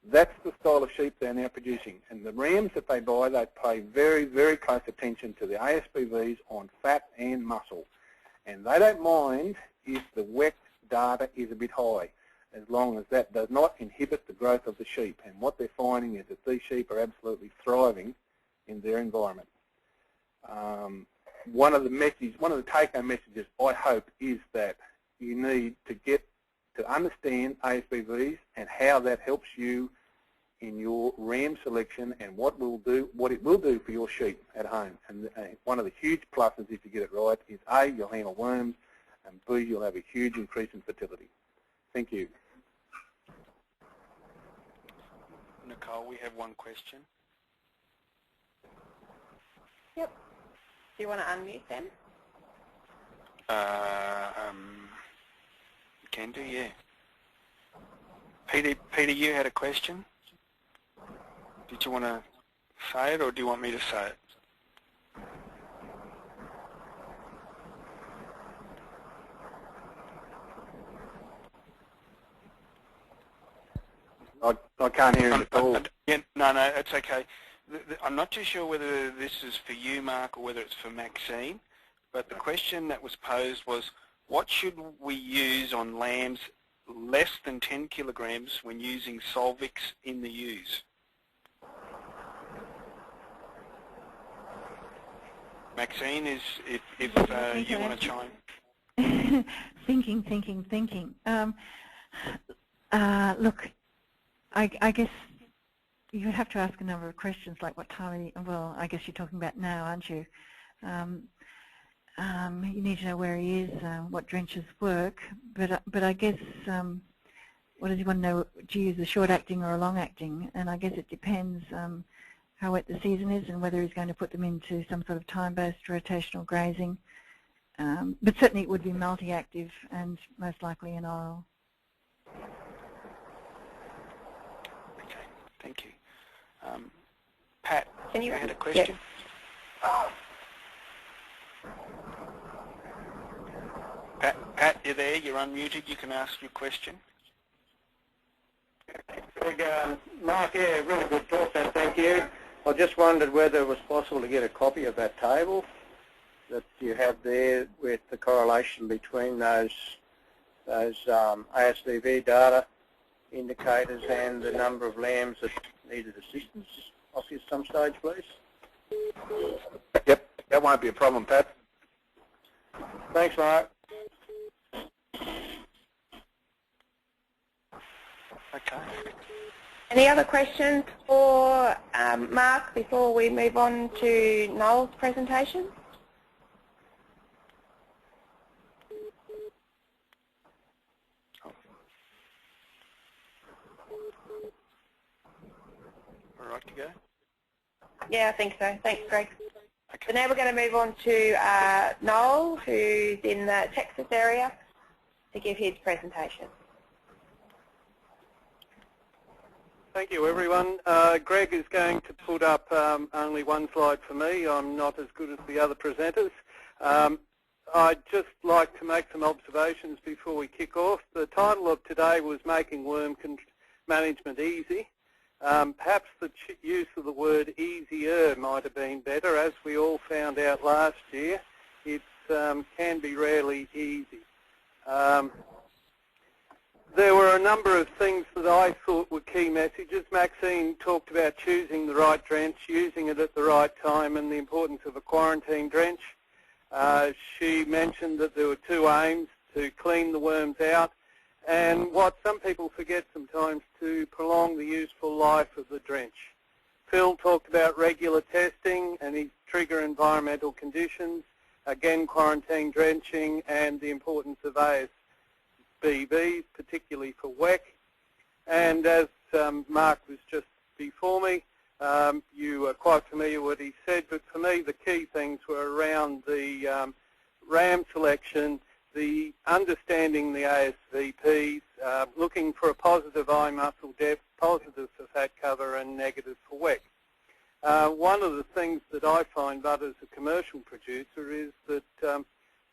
That's the style of sheep they're now producing. And the rams that they buy, they pay very, very close attention to the ASBVs on fat and muscle. And they don't mind if the WEC data is a bit high, as long as that does not inhibit the growth of the sheep. And what they're finding is that these sheep are absolutely thriving in their environment. One of the take-home messages, I hope, is that you need to get to understand ASBVs and how that helps you in your ram selection and what it will do for your sheep at home. And one of the huge pluses, if you get it right, is A, you'll handle worms, and B, you'll have a huge increase in fertility. Thank you. Nicole, we have one question. Yep. Do you want to unmute them? Can do, yeah. Peter, you had a question? Did you want to say it, or do you want me to say it? I can't hear him at all. Yeah, no, it's okay. I'm not too sure whether this is for you, Mark, or whether it's for Maxine, but the question that was posed was, what should we use on lambs less than 10 kilograms when using Solvix in the ewes? Maxine, if you want to chime. Thinking. Look, I guess you would have to ask a number of questions, like what time, well, I guess you're talking about now, aren't you? You need to know where he is, what drenches work, but I guess, what does he want to know? Do you use a short-acting or a long-acting? And I guess it depends how wet the season is and whether he's going to put them into some sort of time-based rotational grazing. But certainly it would be multi-active and most likely an oral. Okay, thank you. Pat, you had a question? Yes. Pat, you're there, you're unmuted, you can ask your question. Mark, yeah, really good talk, then, thank you. I just wondered whether it was possible to get a copy of that table that you have there with the correlation between those ASBV data indicators and the number of lambs that needed assistance off you at some stage, please. Yep, that won't be a problem, Pat. Thanks, Mark. Okay. Any other questions for Mark before we move on to Noel's presentation? All right to go? Yeah, I think so. Thanks, Greg. Okay. So now we're going to move on to Noel, who's in the Texas area, to give his presentation. Thank you, everyone. Greg is going to put up only one slide for me. I'm not as good as the other presenters. I'd just like to make some observations before we kick off. The title of today was Making Worm Management Easy. Perhaps the use of the word easier might have been better. As we all found out last year, it can be rarely easy. There were a number of things that I thought were key messages. Maxine talked about choosing the right drench, using it at the right time, and the importance of a quarantine drench. She mentioned that there were two aims: to clean the worms out, and what some people forget sometimes, to prolong the useful life of the drench. Phil talked about regular testing and his trigger environmental conditions, again quarantine drenching, and the importance of ASBVs, particularly for WEC. And as Mark was just before me, you are quite familiar with what he said, but for me the key things were around the ram selection, the understanding the ASVPs, looking for a positive eye muscle depth, positive for fat cover, and negative for WEC. One of the things that I find, but as a commercial producer, is that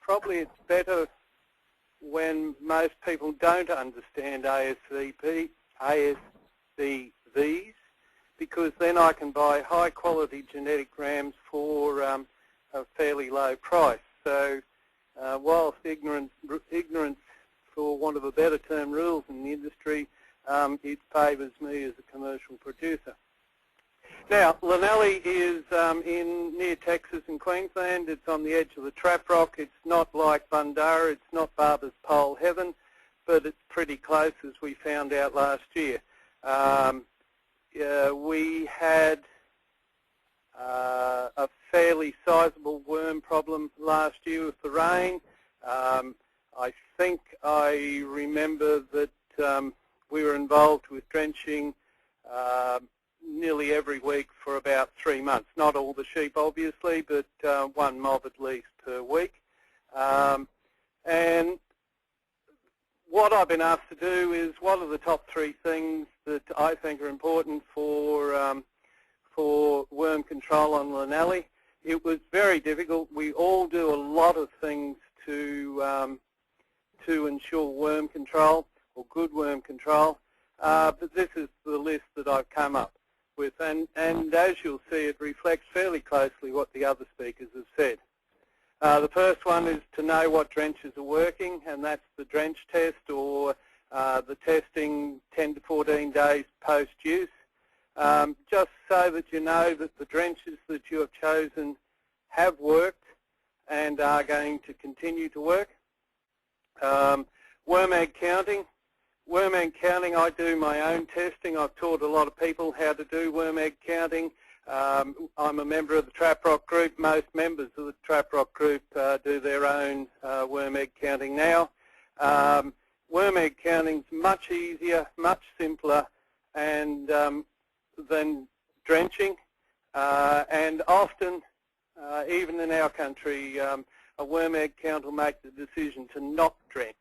probably it's better when most people don't understand ASVPs, because then I can buy high quality genetic rams for a fairly low price. So whilst ignorance, for want of a better term, rules in the industry, it favours me as a commercial producer. Now, Linallie is near Texas and Queensland. It's on the edge of the trap rock. It's not like Bundoora. It's not Barber's Pole Heaven, but it's pretty close, as we found out last year. We had a fairly sizable worm problem last year with the rain. I think I remember that we were involved with drenching nearly every week for about 3 months. Not all the sheep, obviously, but one mob at least per week. And what I've been asked to do is, what are the top 3 things that I think are important for worm control on Linallie? It was very difficult. We all do a lot of things to ensure worm control, or good worm control, but this is the list that I've come up with, and as you'll see, it reflects fairly closely what the other speakers have said. The first one is to know what drenches are working, and that's the Drench Test, or the testing 10 to 14 days post-use, just so that you know that the drenches that you have chosen have worked and are going to continue to work. Worm egg counting. Worm egg counting, I do my own testing. I've taught a lot of people how to do worm egg counting. I'm a member of the Trap Rock group. Most members of the Trap Rock group do their own worm egg counting now. Worm egg counting is much easier, much simpler, and than drenching. And often, even in our country, a worm egg count will make the decision to not drench.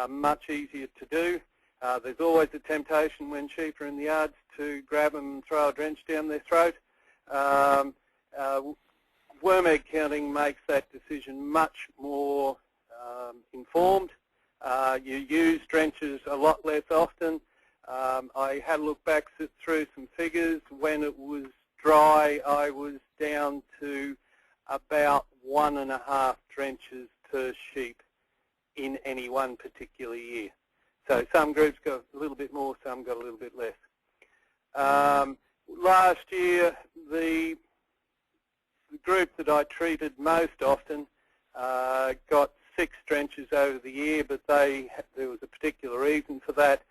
Much easier to do. There's always a temptation when sheep are in the yards to grab them and throw a drench down their throat. Worm egg counting makes that decision much more informed. You use drenches a lot less often. I had a look back through some figures. When it was dry, I was down to about 1.5 drenches per sheep in any one particular year. So some groups got a little bit more, some got a little bit less. Last year, the group that I treated most often got 6 drenches over the year, but there was a particular reason for that.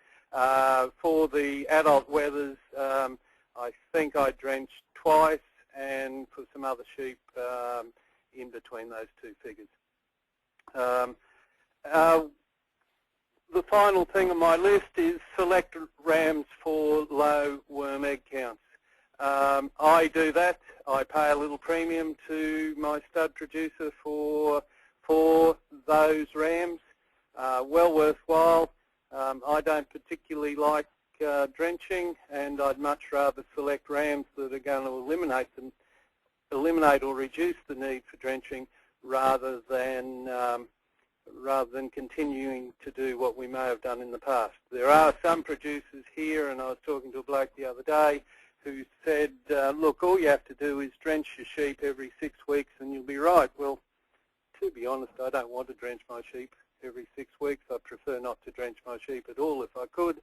For the adult wethers, I think I drenched twice, and for some other sheep in between those 2 figures. The final thing on my list is select rams for low worm egg counts. I do that. I pay a little premium to my stud producer for those rams. Well worthwhile. I don't particularly like drenching, and I'd much rather select rams that are going to eliminate or reduce the need for drenching rather than continuing to do what we may have done in the past. There are some producers here, and I was talking to a bloke the other day who said, look, all you have to do is drench your sheep every 6 weeks and you'll be right. Well, to be honest, I don't want to drench my sheep every 6 weeks. I prefer not to drench my sheep at all if I could.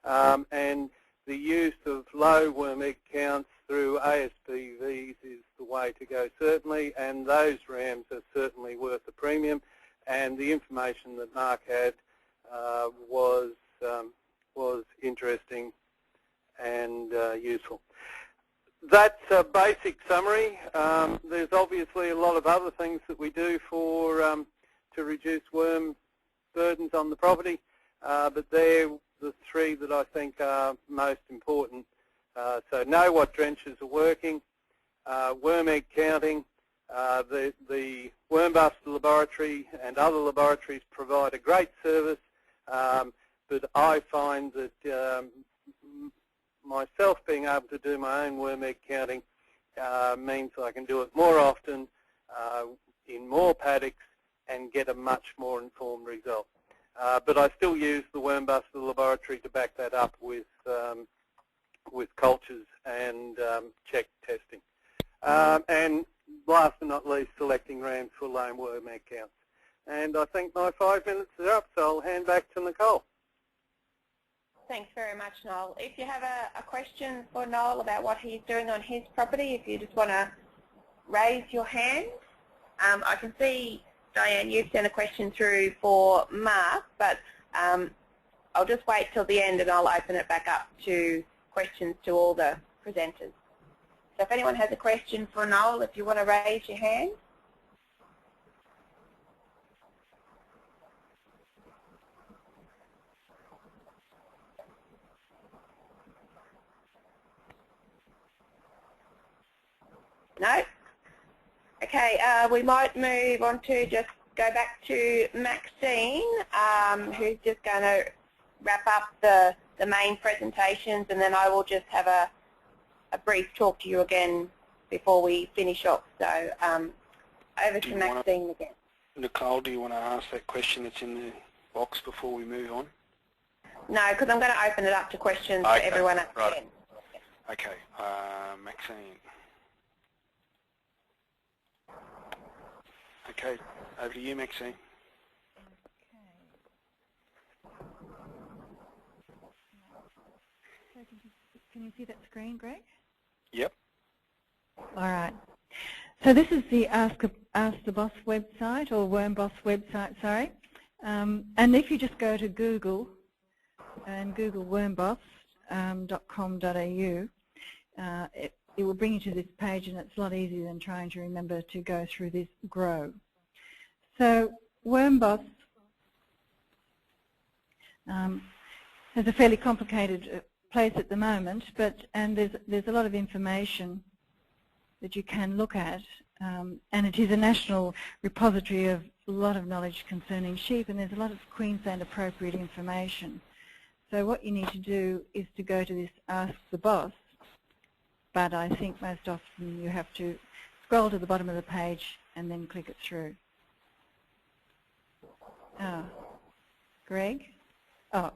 And the use of low worm egg counts through ASBVs is the way to go, certainly, and those rams are certainly worth a premium. And the information that Mark had was interesting and useful. That's a basic summary. There's obviously a lot of other things that we do for to reduce worm burdens on the property, but they're the 3 that I think are most important. So know what drenches are working, worm egg counting. The Wormbuster Laboratory and other laboratories provide a great service, but I find that myself being able to do my own worm egg counting means I can do it more often in more paddocks and get a much more informed result. But I still use the Wormbuster Laboratory to back that up with cultures and check testing. And last but not least, selecting rams for low worm egg counts. And I think my 5 minutes is up, so I'll hand back to Nicole. Thanks very much, Noel. If you have a question for Noel about what he's doing on his property, if you just want to raise your hand. I can see, Diane, you've sent a question through for Mark, but I'll just wait till the end and I'll open it back up to questions to all the presenters. So if anyone has a question for Noel, if you want to raise your hand. No? Okay, we might move on to just go back to Maxine, who's just going to wrap up the main presentations, and then I will just have a brief talk to you again before we finish off. So over to Maxine again. Nicole, do you want to ask that question that's in the box before we move on? No, because I'm going to open it up to questions for everyone at the end. Okay, Maxine. Okay, over to you, Maxine. Okay. Can you see that screen, Greg? Yep. All right. So this is the Ask the Boss website, or Wormboss website, sorry. And if you just go to Google and Google wormboss.com.au, it will bring you to this page, and it's a lot easier than trying to remember to go through this grow. So Wormboss has a fairly complicated place at the moment, and there's a lot of information that you can look at, and it is a national repository of a lot of knowledge concerning sheep, and there's a lot of Queensland appropriate information. So what you need to do is to go to this Ask the Boss, but I think most often you have to scroll to the bottom of the page and then click it through. Greg? Oh.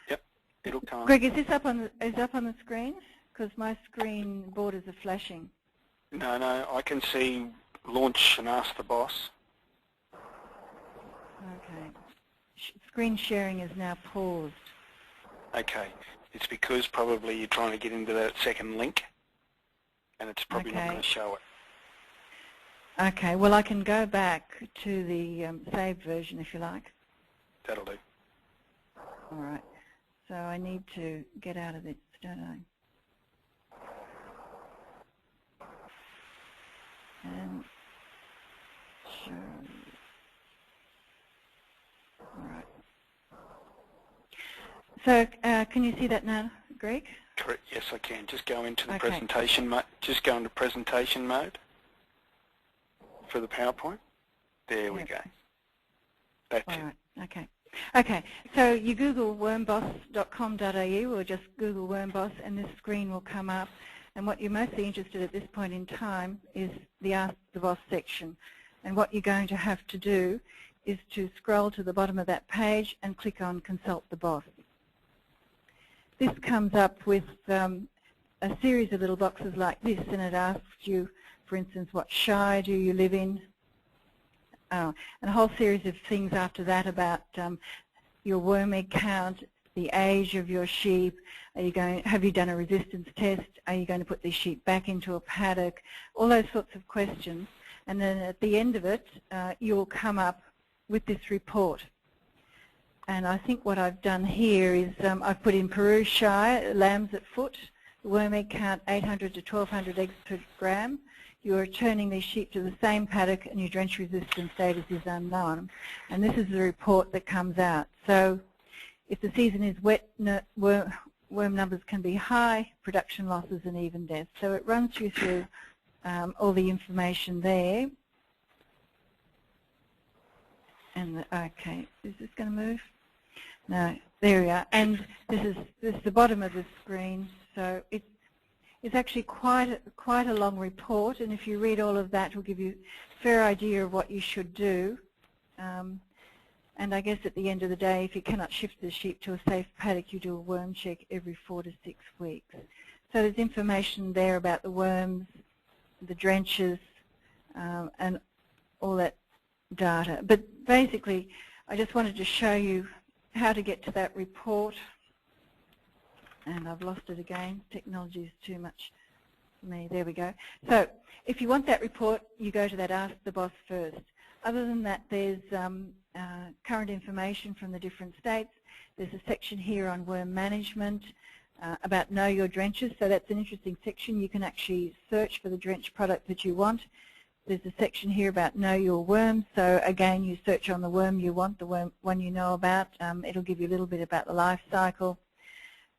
Yep, it'll come. Greg, is this up on the screen? Because my screen borders are flashing. No, I can see launch and Ask the Boss. Okay. Screen sharing is now paused. Okay, it's because probably you're trying to get into that second link, and it's probably not going to show it. Okay, well I can go back to the saved version if you like. That'll do. All right, so I need to get out of this, don't I? And show. All right. So can you see that now, Greg? Correct. Yes, I can. Just go into the presentation mode. Just go into presentation mode for the PowerPoint. There we go. That's it. All right. Okay. Okay. So you Google wormboss.com.au, or just Google Wormboss, and this screen will come up. And what you're mostly interested at this point in time is the Ask the Boss section. And what you're going to have to do is to scroll to the bottom of that page and click on Consult the Boss. This comes up with a series of little boxes like this, and it asks you, for instance, what shire do you live in, and a whole series of things after that about your worm egg count, the age of your sheep, have you done a resistance test, are you going to put these sheep back into a paddock, all those sorts of questions. And then at the end of it, you'll come up with this report. And I think what I've done here is I've put in Peru Shire, lambs at foot, worm egg count 800 to 1200 eggs per gram. You're returning these sheep to the same paddock and your drench resistance status is unknown. And this is the report that comes out. So if the season is wet, worm numbers can be high, production losses and even deaths. So it runs you through all the information there. And okay, is this going to move? No, there we are. And this is the bottom of the screen. So it's actually quite a long report. And if you read all of that, it will give you a fair idea of what you should do. And I guess at the end of the day, if you cannot shift the sheep to a safe paddock, you do a worm check every 4 to 6 weeks. So there's information there about the worms, the drenches, and all that data. But basically, I just wanted to show you how to get to that report. And I've lost it again. Technology is too much for me. There we go. So if you want that report, you go to that Ask the Boss first. Other than that, there's current information from the different states. There's a section here on worm management, about Know Your Drenches. So that's an interesting section. You can actually search for the drench product that you want. There's a section here about Know Your Worms. So again, you search on the worm you want, the one you know about. It'll give you a little bit about the life cycle.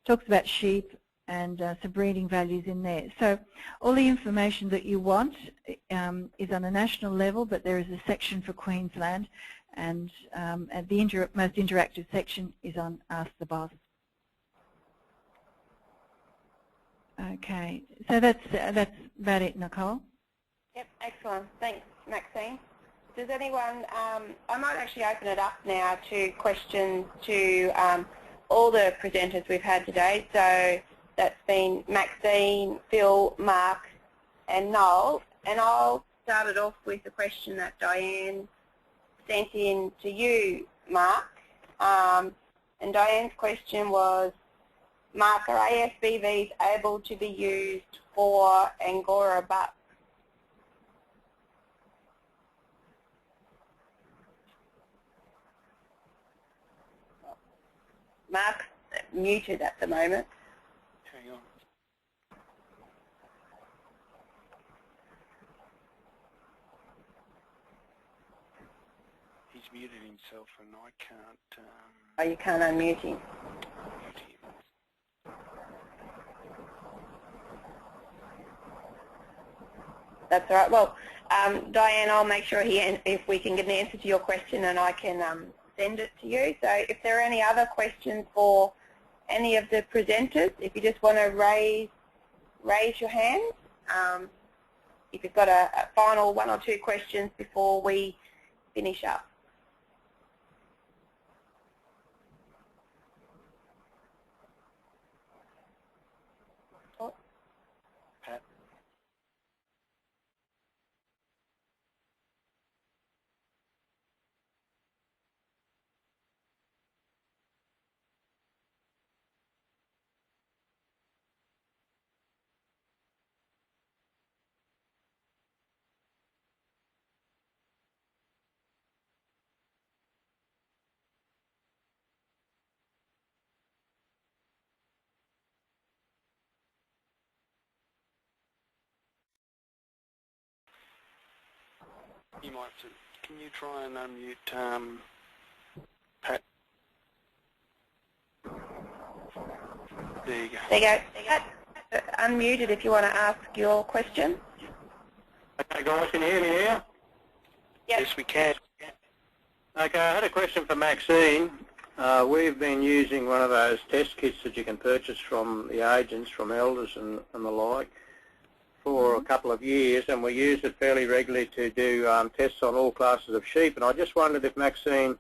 Talks about sheep and some breeding values in there. So all the information that you want is on a national level, but there is a section for Queensland, and the most interactive section is on Ask the Boss. Okay, so that's about it, Nicole. Yep, excellent. Thanks, Maxine. Does anyone, I might actually open it up now to questions to all the presenters we've had today. So that's been Maxine, Phil, Mark and Noel. And I'll start it off with a question that Diane sent in to you, Mark. And Diane's question was, Mark, are ASBVs able to be used for Angora bucks? Mark's muted at the moment. Hang on. He's muted himself and I can't... Oh, you can't unmute him. That's all right. Well, Diane, I'll make sure if we can get an answer to your question, and I can send it to you. So if there are any other questions for any of the presenters, if you just want to raise your hand, if you've got a final 1 or 2 questions before we finish up. Pat? You might have to, can you try and unmute Pat? There you go. There you go. Pat, unmuted if you want to ask your question. Okay, guys, can you hear me now? Yep. Yes, we can. Okay, I had a question for Maxine. We've been using one of those test kits that you can purchase from the agents, from Elders and the like, for a couple of years, and we use it fairly regularly to do tests on all classes of sheep. And I just wondered if Maxine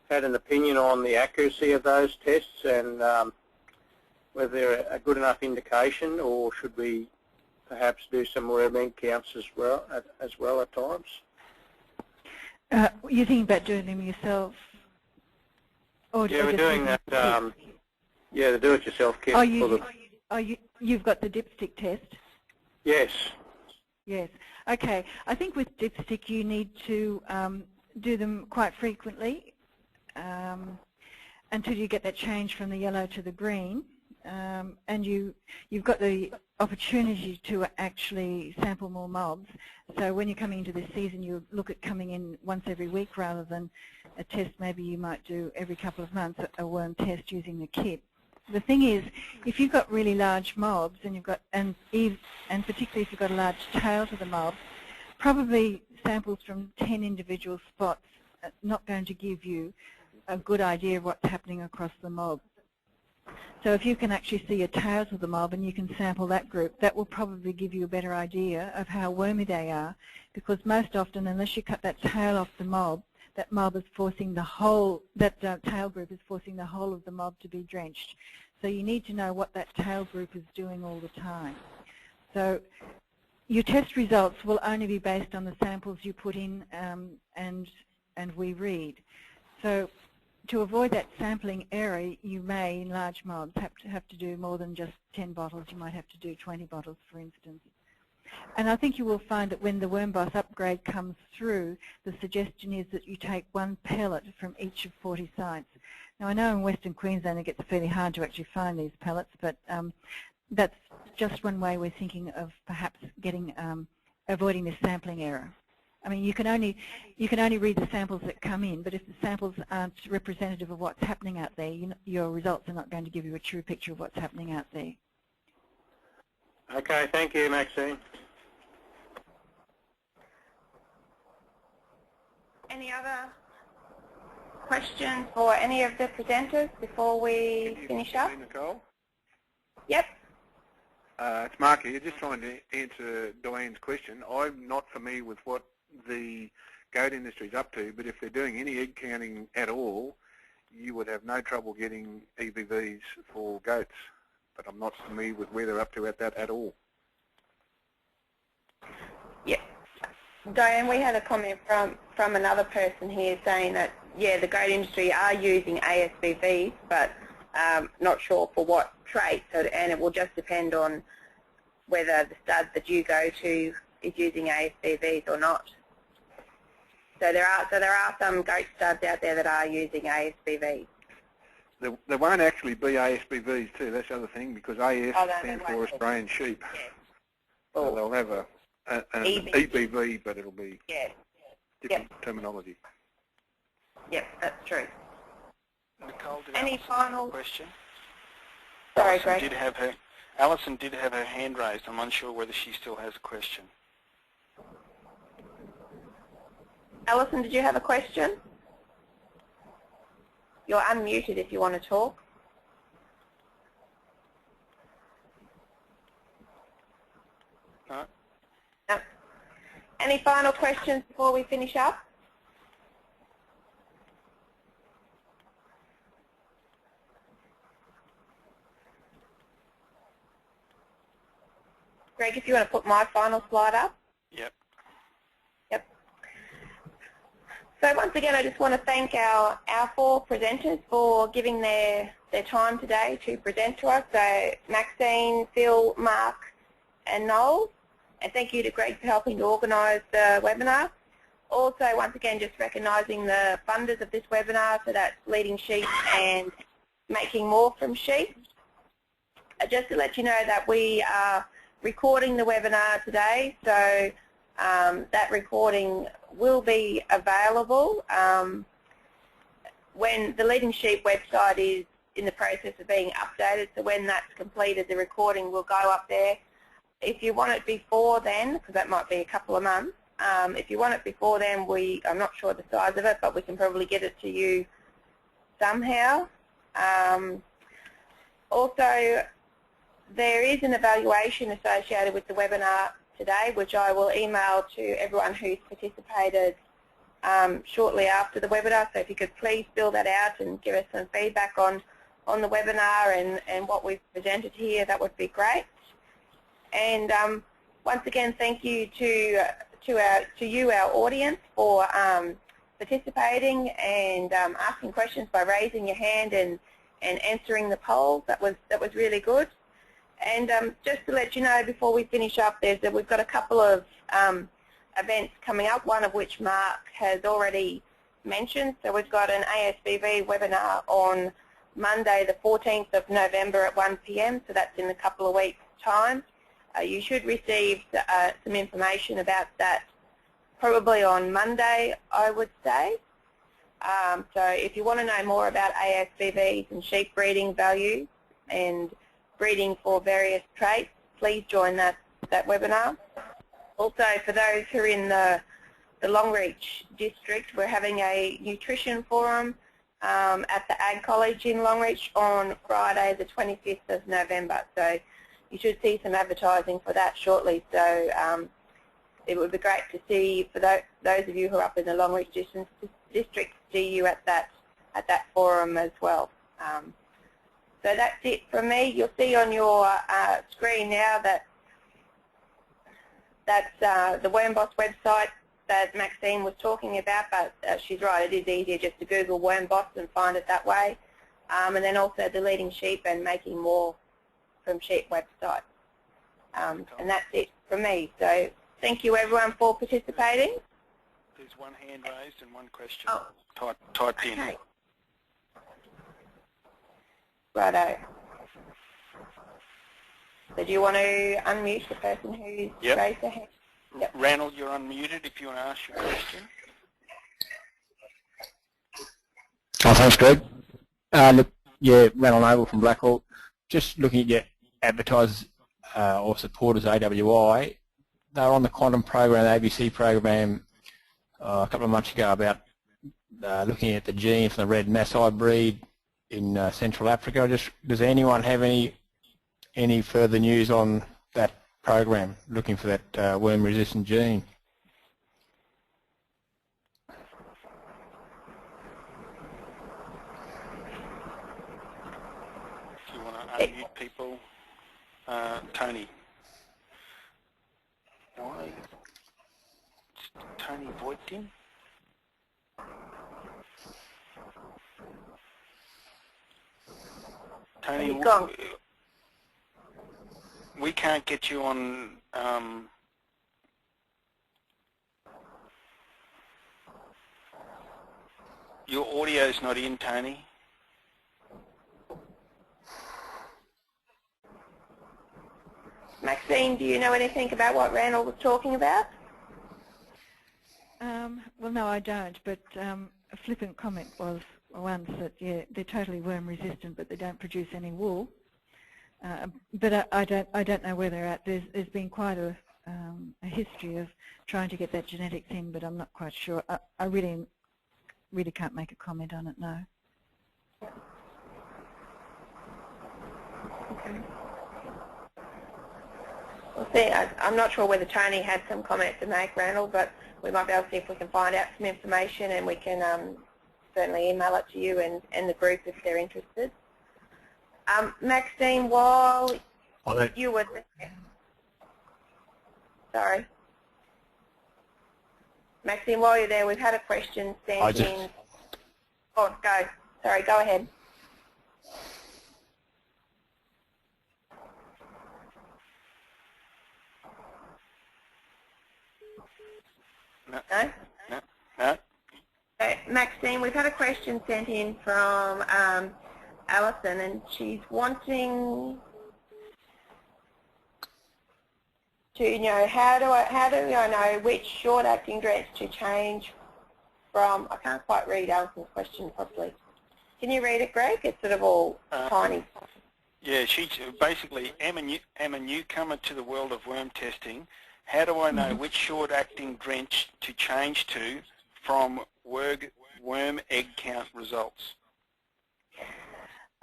had an opinion on the accuracy of those tests and whether they're a good enough indication, or should we perhaps do some more egg counts as well at times? You think about doing them yourself? Or Yeah, we're doing that. Yeah, the do-it-yourself kit. You've got the dipstick test? Yes. Yes. Okay. I think with dipstick you need to do them quite frequently until you get that change from the yellow to the green, and you've got the opportunity to actually sample more mobs. So when you're coming into this season, you look at coming in once every week rather than a test maybe you might do every couple of months, a worm test using the kit. The thing is, if you've got really large mobs and you've got, and particularly if you've got a large tail to the mob, probably samples from 10 individual spots are not going to give you a good idea of what's happening across the mob. So if you can actually see a tail to the mob and you can sample that group, that will probably give you a better idea of how wormy they are, because most often, unless you cut that tail off the mob, that mob is forcing the whole, that tail group is forcing the whole of the mob to be drenched. So you need to know what that tail group is doing all the time. So your test results will only be based on the samples you put in and we read. So to avoid that sampling error, you may, in large mobs, have to do more than just 10 bottles. You might have to do 20 bottles, for instance. And I think you will find that when the Wormboss upgrade comes through, the suggestion is that you take 1 pellet from each of 40 sites. Now, I know in Western Queensland it gets fairly hard to actually find these pellets, but that's just one way we're thinking of perhaps getting avoiding this sampling error. I mean, you can only read the samples that come in, but if the samples aren't representative of what's happening out there, your results are not going to give you a true picture of what's happening out there. Okay, thank you, Maxine. Any other questions for any of the presenters before we finish up? Nicole? Yep. It's Mark here, just trying to answer Diane's question. I'm not familiar with what the goat industry is up to, but if they're doing any egg counting at all, you would have no trouble getting EBVs for goats. But I'm not familiar with where they're up to at that at all. Yeah. Diane, we had a comment from another person here saying that, yeah, the goat industry are using ASBVs, but not sure for what trait, and it will just depend on whether the stud that you go to is using ASBVs or not. So there are some goat studs out there that are using ASBVs. There won't actually be ASBVs too, that's the other thing, because AS stands for Australian sheep. Yeah. So they'll have an EBV, but it'll be different terminology. Yep, that's true. Nicole, did Any final question? Sorry, Greg. Alison did have her hand raised. I'm unsure whether she still has a question. Alison, did you have a question? You're unmuted if you want to talk. No. No. Any final questions before we finish up? Greg, if you want to put my final slide up. Yep. Yep. So once again, I just want to thank our 4 presenters for giving their time today to present to us. So Maxine, Phil, Mark and Noel. And thank you to Greg for helping to organise the webinar. Also, once again, just recognising the funders of this webinar, so that's Leading Sheep and Making More from Sheep. Just to let you know that we are recording the webinar today, so that recording will be available when the Leading Sheep website is in the process of being updated. So when that's completed, the recording will go up there. If you want it before then, because that might be a couple of months, if you want it before then, I'm not sure the size of it, but we can probably get it to you somehow. Also, there is an evaluation associated with the webinar today, which I will email to everyone who's participated shortly after the webinar. So if you could please fill that out and give us some feedback on the webinar and what we've presented here, that would be great. And once again, thank you to you, our audience, for participating and asking questions by raising your hand and answering the poll. That was really good. And just to let you know before we finish up, we've got a couple of events coming up, one of which Mark has already mentioned. So we've got an ASBV webinar on Monday the 14th of November at 1 p.m, so that's in a couple of weeks' time. You should receive some information about that probably on Monday, I would say. So if you want to know more about ASBVs and sheep breeding value and breeding for various traits, please join that webinar. Also, for those who are in the Longreach district, we're having a nutrition forum at the Ag College in Longreach on Friday the 25th of November. So you should see some advertising for that shortly. So it would be great to see, for those of you who are up in the Longreach district, see you at that forum as well. So that's it from me. You'll see on your screen now that's the Wormboss website that Maxine was talking about, but she's right, it is easier just to Google Wormboss and find it that way. And then also Deleting Sheep and Making More from Sheep website. And that's it from me. So thank you everyone for participating. There's one hand raised and one question typed in. Okay. Righto. So do you want to unmute the person who's raised their hand? Yep. Ranald, you're unmuted if you want to ask your question. Oh, thanks, Greg. Look, yeah, Ranald Noble from Blackhawk. Just looking at your advertisers or supporters, AWI, they were on the Quantum program, the ABC program, a couple of months ago about looking at the gene from the red Maasai breed in Central Africa. Does anyone have any further news on that program, looking for that worm-resistant gene? If you want to unmute people, Tony. Why? Tony Voitin? Tony, we can't get you on your audio's not in, Tony. Maxine, do you know anything about what Randall was talking about? Well, no, I don't, but a flippant comment was once that, yeah, they're totally worm resistant, but they don't produce any wool. But I don't know where they're at. There's been quite a history of trying to get that genetics in, but I'm not quite sure. I really can't make a comment on it, no. Okay. We'll see. I'm not sure whether Tony had some comment to make, Randall, but we might be able to see if we can find out some information, and we can certainly email it to you and the group if they're interested. Maxine, while you were there, sorry. Maxine, while you're there, we've had a question sent in. Oh, go. Sorry, go ahead. No? No. Maxine, we've had a question sent in from Alison, and she's wanting to know how do I know which short-acting drench to change from. I can't quite read Alison's question properly. Can you read it, Greg? It's sort of all tiny. Yeah, she's basically, I'm a newcomer to the world of worm testing. How do I know which short-acting drench to change to from worm egg count results?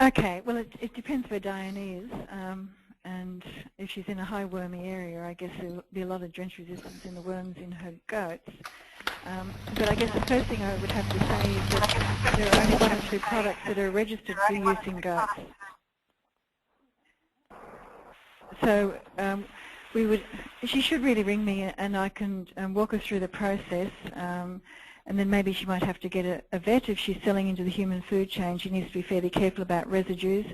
Okay, well, it depends where Diane is, and if she's in a high wormy area, I guess there'll be a lot of drench resistance in the worms in her goats. But I guess the first thing I would have to say is that there are only 1 or 2 products that are registered for use in goats. So she should really ring me, and I can walk her through the process. and then maybe she might have to get a vet if she's selling into the human food chain. She needs to be fairly careful about residues,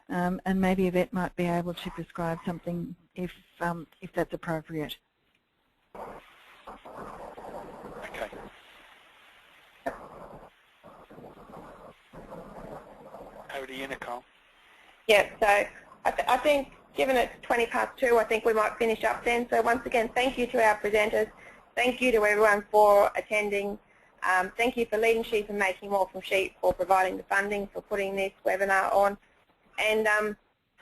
and maybe a vet might be able to prescribe something if that's appropriate. Okay. Over to you, Nicole. Yeah, so I think given it's 2:20, I think we might finish up then. So once again, thank you to our presenters. Thank you to everyone for attending. Thank you for Leading Sheep and Making More from Sheep for providing the funding for putting this webinar on. And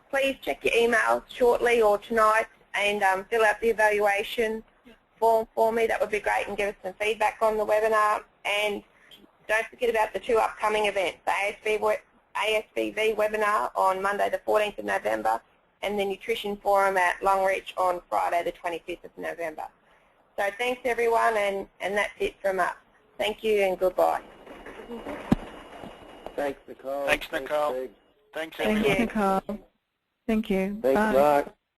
please check your emails shortly or tonight and fill out the evaluation form for me. That would be great, and give us some feedback on the webinar. And don't forget about the 2 upcoming events, the ASVV webinar on Monday the 14th of November and the Nutrition Forum at Longreach on Friday the 25th of November. So thanks everyone, and that's it from us. Thank you and goodbye. Thanks, Nicole. Thanks, Nicole. Greg. Thanks, Thank everyone. you, Nicole. Thank you. Thanks, Bye. Mark.